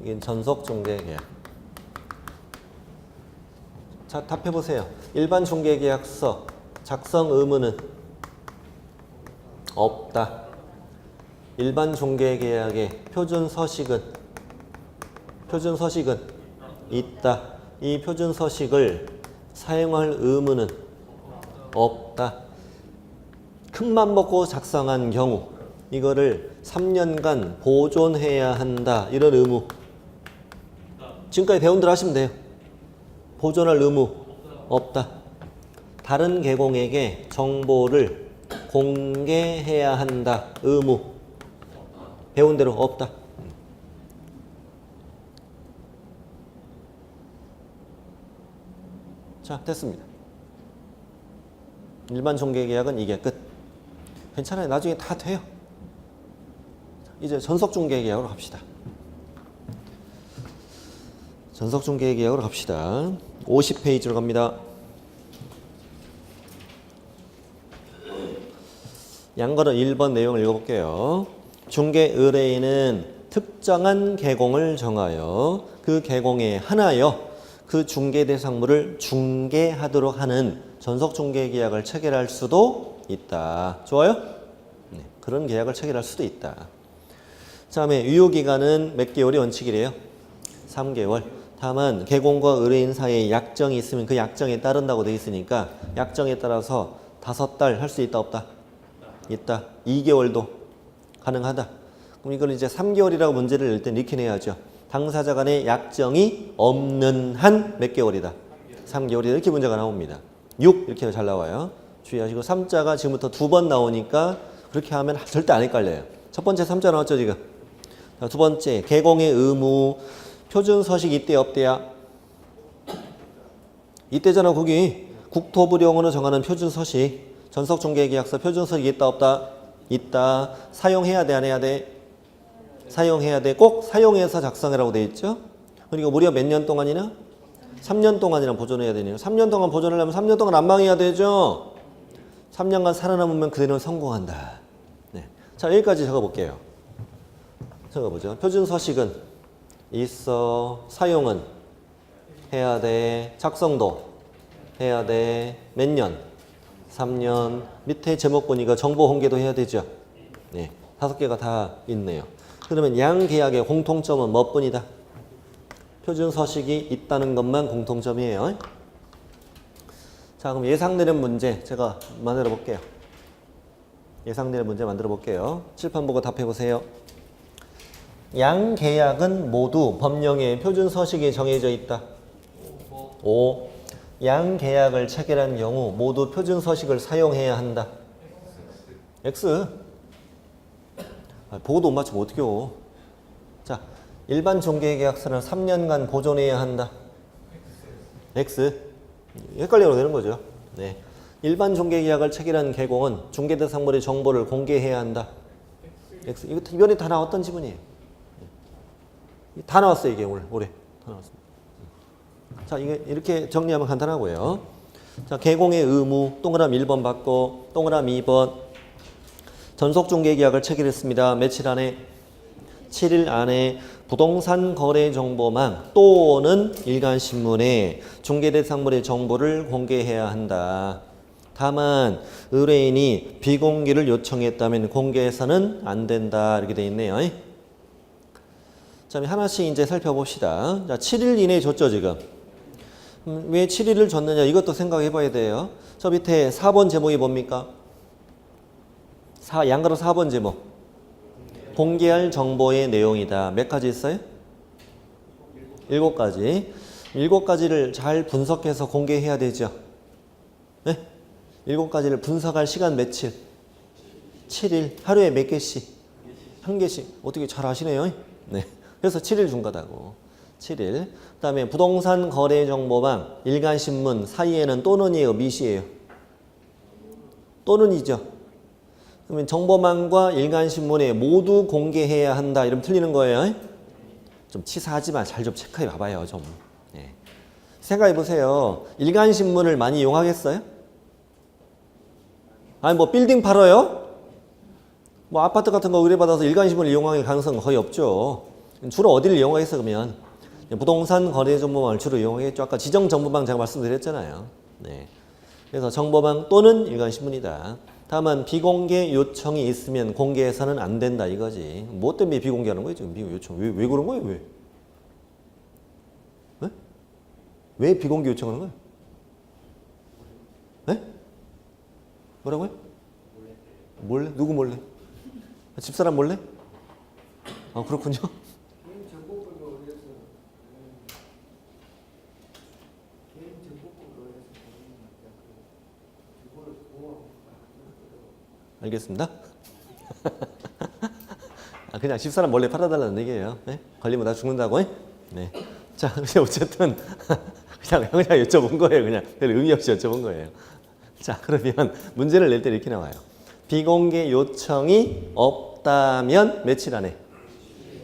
여기는 전속 중개계약. 자, 답해보세요. 일반 중개계약서 작성 의무는 없다. 일반 중개계약의 표준 서식은 있다. 이 표준 서식을 사용할 의무는 없다. 큰맘 먹고 작성한 경우 이거를 3년간 보존해야 한다. 이런 의무. 지금까지 배운 대로 하시면 돼요. 보존할 의무 없다. 다른 계공에게 정보를 공개해야 한다. 의무. 배운 대로 없다. 자, 됐습니다. 일반 중개계약은 이게 끝. 괜찮아요. 나중에 다 돼요. 이제 전속중개계약으로 갑시다. 전속중개계약으로 갑시다. 50페이지로 갑니다. 양거는 1번 내용을 읽어볼게요. 중개 의뢰인은 특정한 계공을 정하여 그 계공에 한하여 그 중개 대상물을 중개하도록 하는 전속중개계약을 체결할 수도 있다. 좋아요? 네, 그런 계약을 체결할 수도 있다. 다음에 유효기간은 몇 개월이 원칙이래요? 3개월. 다만 개공과 의뢰인 사이에 약정이 있으면 그 약정에 따른다고 돼 있으니까 약정에 따라서 5달 할 수 있다 없다? 있다. 2개월도 가능하다. 그럼 이걸 이제 3개월이라고 문제를 낼 때 이렇게 내야죠. 당사자 간의 약정이 없는 한 몇 개월이다? 3개월이다. 이렇게 문제가 나옵니다. 6 이렇게 잘 나와요. 주의하시고 3자가 지금부터 2번 나오니까 그렇게 하면 절대 안 헷갈려요. 첫 번째 3자 나왔죠 지금. 자, 두 번째 개공의 의무 표준 서식 이때 없대야? 이때잖아. 거기 국토부령으로 정하는 표준 서식 전속중개계약서 표준 서식 있다 없다? 있다. 사용해야 돼 안 해야 돼? 사용해야 돼. 꼭 사용해서 작성해라고 돼 있죠. 그러니까 무려 몇 년 동안이나? 3년 동안이나 보존해야 되네요. 3년 동안 보존하려면 3년 동안 안 망해야 되죠. 3년간 살아남으면 그대는 성공한다. 네. 자, 여기까지 적어볼게요. 적어보죠. 표준 서식은 있어. 사용은 해야 돼. 작성도 해야 돼. 몇 년? 3년. 밑에 제목 보니까 정보 공개도 해야 되죠. 네. 5개가 다 있네요. 그러면 양 계약의 공통점은 몇 분이다? 표준 서식이 있다는 것만 공통점이에요. 자, 그럼 예상되는 문제 제가 만들어 볼게요. 예상되는 문제 만들어 볼게요. 칠판 보고 답해 보세요. 양 계약은 모두 법령에 표준 서식이 정해져 있다. 5. 양 계약을 체결한 경우 모두 표준 서식을 사용해야 한다. X. 보고도 못 맞추면 어떡해요. 자, 일반 중개계약서는 3년간 보존해야 한다. X. 헷갈려도 되는 거죠. 네. 일반 중개계약을 체결한 개공은 중개대상물의 정보를 공개해야 한다. X. 이거 이번에 다 나왔던 지문이에요. 다 나왔어요, 이게 오늘 올해 다 나왔습니다. 자, 이게 이렇게 정리하면 간단하고요. 자, 개공의 의무 동그라미 1번 받고 동그라미 2번 전속중개계약을 체결했습니다. 며칠 안에? 7일 안에 부동산 거래 정보망 또는 일간신문에 중개대상물의 정보를 공개해야 한다. 다만 의뢰인이 비공개를 요청했다면 공개해서는 안 된다. 이렇게 돼 있네요. 자, 하나씩 이제 살펴봅시다. 자, 7일 이내에 줬죠, 지금. 왜 7일을 줬느냐? 이것도 생각해 봐야 돼요. 저 밑에 4번 제목이 뭡니까? 양가로 4번 제목. 공개할 정보의 내용이다. 몇 가지 있어요? 7가지. 7가지를 잘 분석해서 공개해야 되죠. 네? 7가지를 분석할 시간 며칠? 7일. 하루에 몇 개씩? 1개씩. 어떻게 잘 아시네요. 네. 그래서 7일 준 거다고. 7일. 그 다음에 부동산 거래 정보망, 일간신문 사이에는 또는이에요, 미시에요? 또는이죠. 그러면 정보망과 일간신문에 모두 공개해야 한다. 이러면 틀리는 거예요. 좀 치사하지만 잘 좀 체크해 봐봐요. 좀. 네. 생각해 보세요. 일간신문을 많이 이용하겠어요? 아니 뭐 빌딩 팔아요? 뭐 아파트 같은 거 의뢰받아서 일간신문을 이용할 가능성은 거의 없죠. 주로 어디를 이용하겠어 그러면? 부동산 거래 정보망을 주로 이용하겠죠. 아까 지정 정보망 제가 말씀드렸잖아요. 네. 그래서 정보망 또는 일간신문이다. 다만 비공개 요청이 있으면 공개해서는 안 된다 이거지. 뭐 때문에 비공개하는 거예요 지금? 비공개 요청 왜 그런 거예요? 왜? 네? 왜 비공개 요청하는 거예요? 네? 뭐라고요? 몰래? 누구 몰래? 집사람 몰래? 아 그렇군요. 알겠습니다. 그냥 집사람 몰래 팔아달라는 얘기예요. 네? 걸리면 다 죽는다고? 네. 자, 어쨌든 그냥 여쭤본 거예요. 그냥 별 의미 없이 여쭤본 거예요. 자, 그러면 문제를 낼 때 이렇게 나와요. 비공개 요청이 없다면 며칠 안에?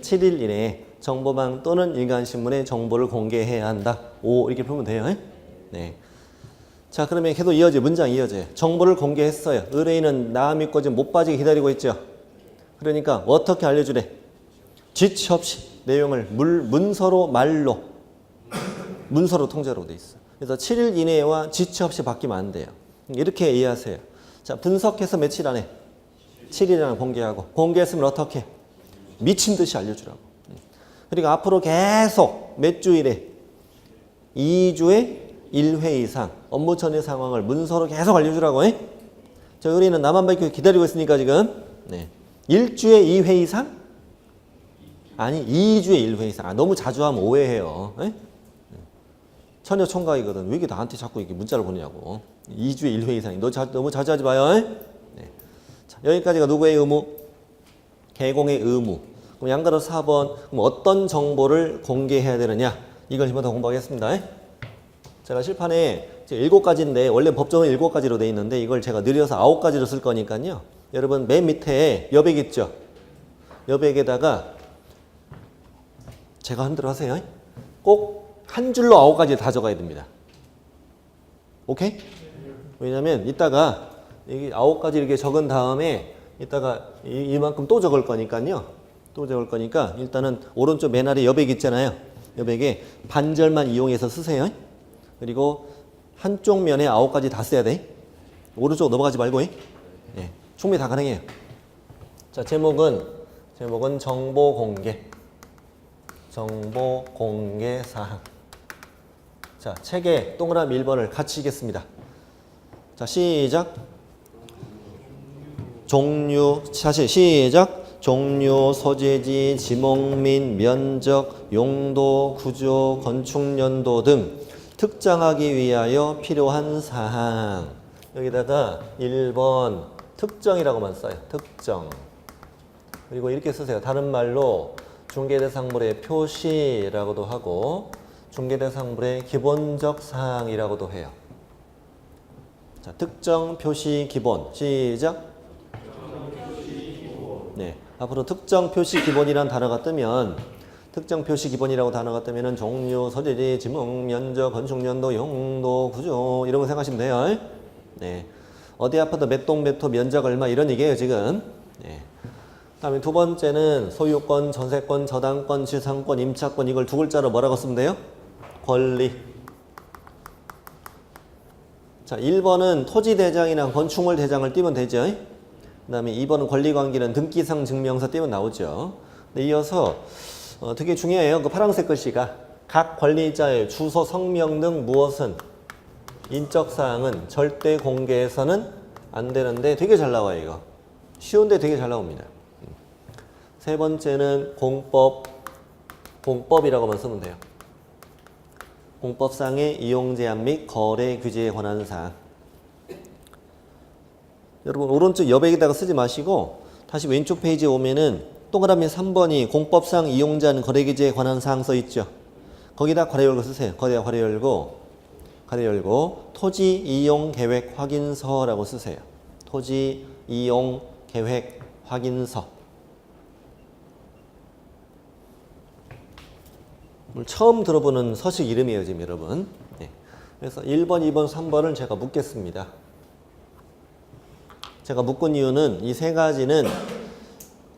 7일 이내에 정보망 또는 일간신문에 정보를 공개해야 한다. 5 이렇게 풀면 돼요. 네. 자, 그러면 계속 이어져. 문장 이어져요. 정보를 공개했어요. 의뢰인은 나 믿고 지금 못 빠지게 기다리고 있죠. 그러니까 어떻게 알려주래? 지체 없이 내용을 문서로 말로 문서로 통째로 돼 있어. 그래서 7일 이내와 지체 없이 바뀌면 안 돼요. 이렇게 이해하세요. 자, 분석해서 며칠 안에 7일 안에 공개하고, 공개했으면 어떻게? 미친 듯이 알려주라고. 그리고 앞으로 계속 몇 주일에 2주에 1회 이상 업무 처리 상황을 문서로 계속 알려주라고. 저 우리는 나만 밝히고 기다리고 있으니까 지금 일주에 2회 이상? 아니 2주에 1회 이상. 너무 자주 하면 오해해요. 처녀 총각이거든. 왜 이게 나한테 자꾸 이렇게 문자를 보내냐고. 2주에 1회 이상이. 너무 자주 하지 마요. 자, 여기까지가 누구의 의무? 개공의 의무. 그럼 양가로 4번. 그럼 어떤 정보를 공개해야 되느냐? 이걸 한번 더 공부하겠습니다. 제가 실판에 7가지인데 원래 법정은 7가지로 돼 있는데 이걸 제가 느려서 9가지로 쓸 거니까요. 여러분 맨 밑에 여백 있죠? 여백에다가 제가 한 대로 하세요. 꼭 한 줄로 9가지 다 적어야 됩니다. 오케이? 왜냐면 이따가 이 9가지 이렇게 적은 다음에 이따가 이만큼 또 적을 거니까요. 또 적을 거니까 일단은 오른쪽 맨 아래 여백 있잖아요. 여백에 반절만 이용해서 쓰세요. 그리고 한쪽 면에 9가지 다 써야 돼. 오른쪽 넘어가지 말고. 충분히 다 가능해요. 자, 제목은 정보 공개. 정보 공개 사항. 자, 책에 동그라미 1번을 같이 읽겠습니다. 자, 시작. 종류, 다시 시작. 종류, 소재지, 지목 및 면적, 용도, 구조, 건축 연도 등 특정하기 위하여 필요한 사항. 여기다가 1번 특정이라고만 써요. 특정. 그리고 이렇게 쓰세요. 다른 말로 중개대상물의 표시라고도 하고 중개대상물의 기본적 사항이라고도 해요. 자, 특정, 표시, 기본. 시작. 네, 앞으로 특정, 표시, 기본이라는 단어가 뜨면 특정, 표시, 기본이라고 단어가 뜨면은 종류, 소재지, 지목, 면적, 건축 연도, 용도, 구조 이런 거 생각하시면 돼요. 네, 어디 아파트 몇 동 몇 호 면적 얼마 이런 얘기예요 지금. 네. 다음에 두 번째는 소유권, 전세권, 저당권, 지상권, 임차권 이걸 두 글자로 뭐라고 쓰면 돼요? 권리. 자, 1번은 토지대장이나 건축물 대장을 띄면 되죠. 그 다음에 2번은 권리관계는 등기상 증명서 띄면 나오죠. 근데 이어서 되게 중요해요. 그 파란색 글씨가 각 권리자의 주소, 성명 등 무엇은 인적사항은 절대 공개해서는 안 되는데 되게 잘 나와요. 이거 쉬운데 되게 잘 나옵니다. 세 번째는 공법이라고만 쓰면 돼요. 공법상의 이용 제한 및 거래 규제에 관한 사항. 여러분 오른쪽 여백에다가 쓰지 마시고 다시 왼쪽 페이지에 오면은 동그라미 3번이 공법상 이용 제한 거래 규제에 관한 사항 써 있죠. 거기다 괄호 열고 쓰세요. 거기다 괄호 열고 토지 이용 계획 확인서라고 쓰세요. 토지 이용 계획 확인서. 처음 들어보는 서식 이름이에요, 지금 여러분. 네. 그래서 1번, 2번, 3번을 제가 묻겠습니다. 제가 묶은 이유는 이 세 가지는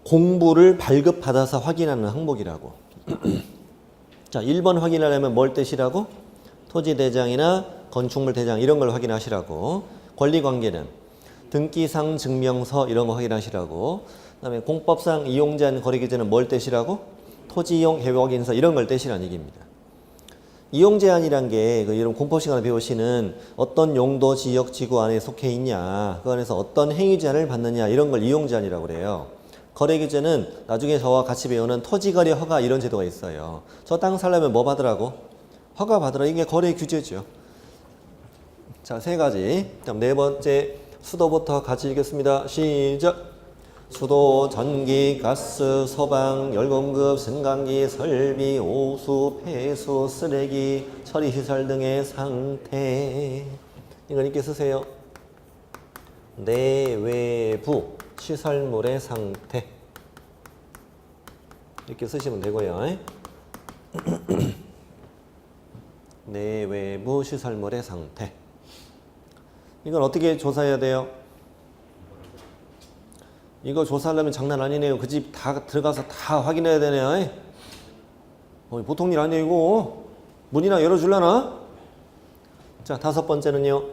공부를 발급받아서 확인하는 항목이라고. 자, 1번 확인하려면 뭘 떼시라고? 토지대장이나 건축물 대장 이런 걸 확인하시라고. 권리관계는 등기상 증명서 이런 거 확인하시라고. 그 다음에 공법상 이용제한 거래규제는 뭘 떼시라고? 토지이용 계획 확인서 이런 걸 떼시라는 얘기입니다. 이용제한이란 게 여러분 공법 시간에 배우시는 어떤 용도, 지역, 지구 안에 속해 있냐, 그 안에서 어떤 행위 제한을 받느냐 이런 걸 이용제한이라고 그래요. 거래규제는 나중에 저와 같이 배우는 토지거래 허가 이런 제도가 있어요. 저 땅 살려면 뭐 받으라고? 허가 받으라. 이게 거래규제죠. 자, 세 가지. 다음 네 번째 수도부터 같이 읽겠습니다. 시작. 수도, 전기, 가스, 소방, 열공급, 승강기, 설비, 오수, 폐수, 쓰레기, 처리시설 등의 상태. 이걸 이렇게 쓰세요. 내외부 시설물의 상태. 이렇게 쓰시면 되고요. 내외부 시설물의 상태. 이건 어떻게 조사해야 돼요? 이거 조사하려면 장난 아니네요. 그 집 다 들어가서 다 확인해야 되네요. 보통 일 아니에요, 이거. 문이나 열어줄라나? 자, 다섯 번째는요.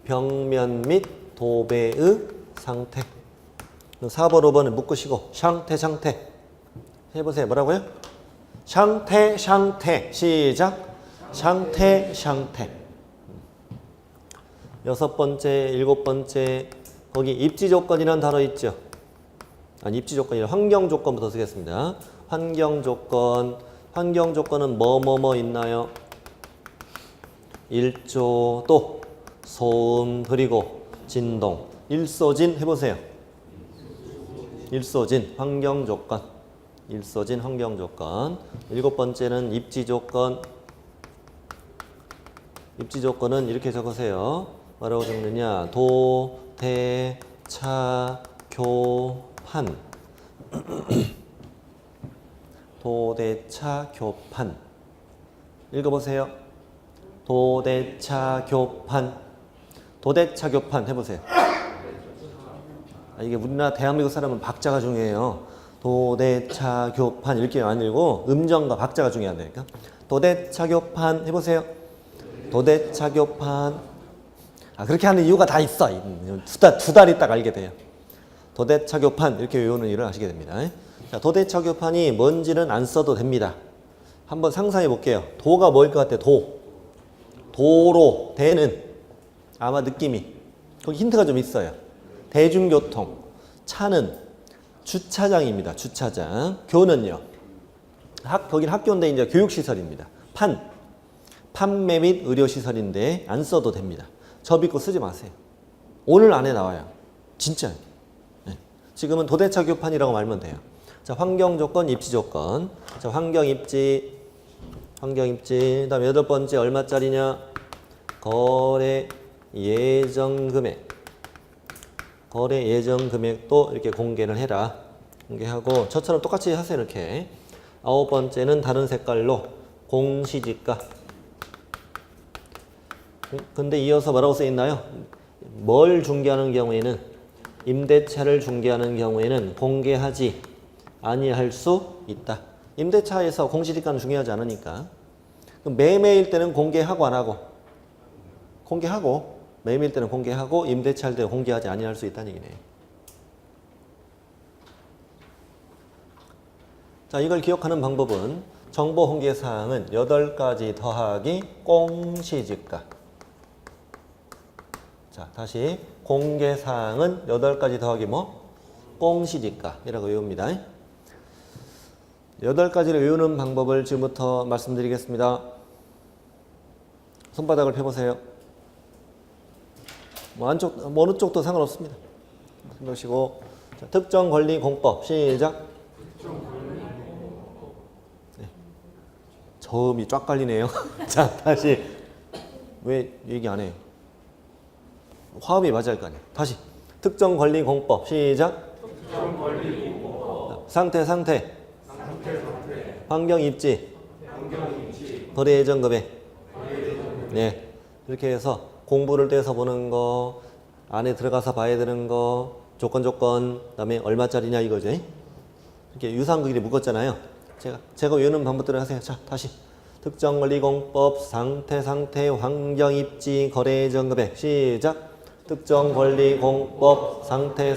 벽면 및 도배의 상태. 4번, 5번을 묶으시고 샹태, 샹태 해보세요. 뭐라고요? 샹태, 샹태. 시작. 샹태, 샹태. 여섯 번째, 일곱 번째 거기 입지 조건이라는 단어 있죠? 아니, 입지 조건이 환경 조건부터 쓰겠습니다. 환경 조건. 환경 조건은 뭐 있나요? 일조, 또 소음, 그리고 진동. 일소진 해보세요. 일소진 환경 조건. 일소진 환경 조건. 일곱 번째는 입지 조건. 입지 조건은 이렇게 적으세요. 뭐라고 적느냐? 도, 대, 차, 교, 판. 도대차, 교판. 읽어보세요. 도대차, 교판. 도대차, 교판 해보세요. 이게 우리나라 대한민국 사람은 박자가 중요해요. 도대차, 교판 이렇게 안 읽고 음정과 박자가 중요하다니까. 도대차, 교판 해보세요. 도대차, 교판. 그렇게 하는 이유가 다 있어. 두 달 있다가 알게 돼요. 도대차, 교판 이렇게 외우는 일을 하시게 됩니다. 자, 도대차, 교판이 뭔지는 안 써도 됩니다. 한번 상상해 볼게요. 도가 뭐일 것 같아요? 도. 도로, 대는 아마 느낌이 거기 힌트가 좀 있어요. 대중교통. 차는 주차장입니다. 주차장. 교는요. 거긴 학교인데 이제 교육시설입니다. 판매 및 의료시설인데 안 써도 됩니다. 저 믿고 쓰지 마세요. 오늘 안에 나와요. 진짜요. 네. 지금은 도대차, 교판이라고 말면 돼요. 자, 환경조건, 입지조건. 자, 환경입지. 그 다음에 여덟 번째 얼마짜리냐? 거래 예정금액. 거래 예정금액도 이렇게 공개를 해라. 공개하고 저처럼 똑같이 하세요. 이렇게. 아홉 번째는 다른 색깔로 공시지가. 근데 이어서 뭐라고 써 있나요? 뭘 중개하는 경우에는, 임대차를 중개하는 경우에는 공개하지 아니할 수 있다. 임대차에서 공시지가는 중요하지 않으니까. 매매일 때는 공개하고 안 하고? 공개하고. 매매일 때는 공개하고 임대차일 때는 공개하지 아니할 수 있다는 얘기네요. 자, 이걸 기억하는 방법은 정보 공개 사항은 8가지 더하기 공시지가. 자, 다시 공개 사항은 8가지 더하기 뭐? 공시지가이라고 외웁니다. 8가지를 외우는 방법을 지금부터 말씀드리겠습니다. 손바닥을 펴보세요. 어느 쪽도 상관없습니다. 보시고 특정 권리 공법 시작. 네. 저음이 쫙 깔리네요. 자, 다시. 왜 얘기 안 해요? 화음이 맞을 거 아니에요. 다시. 특정 권리 공법 시작. 특정 권리 공법. 상태. 환경 입지. 거래 예정 금액. 네. 이렇게 해서 공부를 떼서 보는 거, 안에 들어가서 봐야 되는 거, 조건, 그다음에 얼마짜리냐 이거죠. 이렇게 유사한 길이 묶었잖아요. 제가 외우는 방법대로 하세요. 자, 다시. 특정 권리 공법, 상태, 환경 입지, 거래 예정 금액. 시작. 특정 권리 공법, 상태,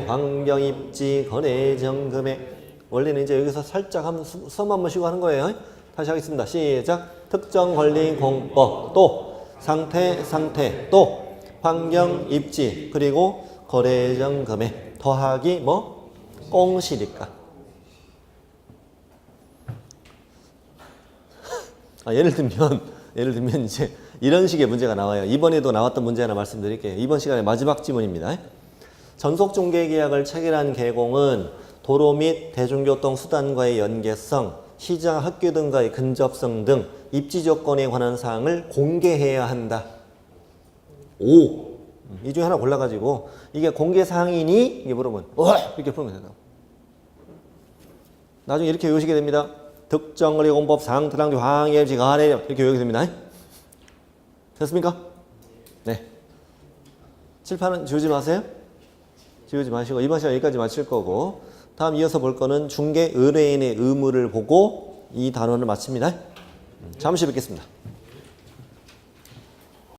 환경 입지, 거래 예정 금액. 원래는 이제 여기서 살짝 한번 숨 한번 쉬고 하는 거예요. 다시 하겠습니다. 시작. 특정 권리 공법, 또 상태, 또 환경 입지, 그리고 거래 예정 금액 더하기 뭐? 공시지가. 예를 들면 이제 이런 식의 문제가 나와요. 이번에도 나왔던 문제 하나 말씀드릴게요. 이번 시간의 마지막 지문입니다. 전속중개계약을 체결한 계공은 도로 및 대중교통 수단과의 연계성, 시장, 학교 등과의 근접성 등 입지 조건에 관한 사항을 공개해야 한다. 이 중에 하나 골라가지고 이게 공개 사항이니? 이게 물으면 이렇게 풀면 된다. 나중에 이렇게 외우시게 됩니다. 특정 권리 공법, 상태, 환경 입지, 거래 이렇게 외우게 됩니다. 됐습니까? 네. 칠판은 지우지 마세요. 지우지 마시고 이번 시간 여기까지 마칠 거고, 다음 이어서 볼 거는 중개 의뢰인의 의무를 보고 이 단원을 마칩니다. 잠시 뵙겠습니다.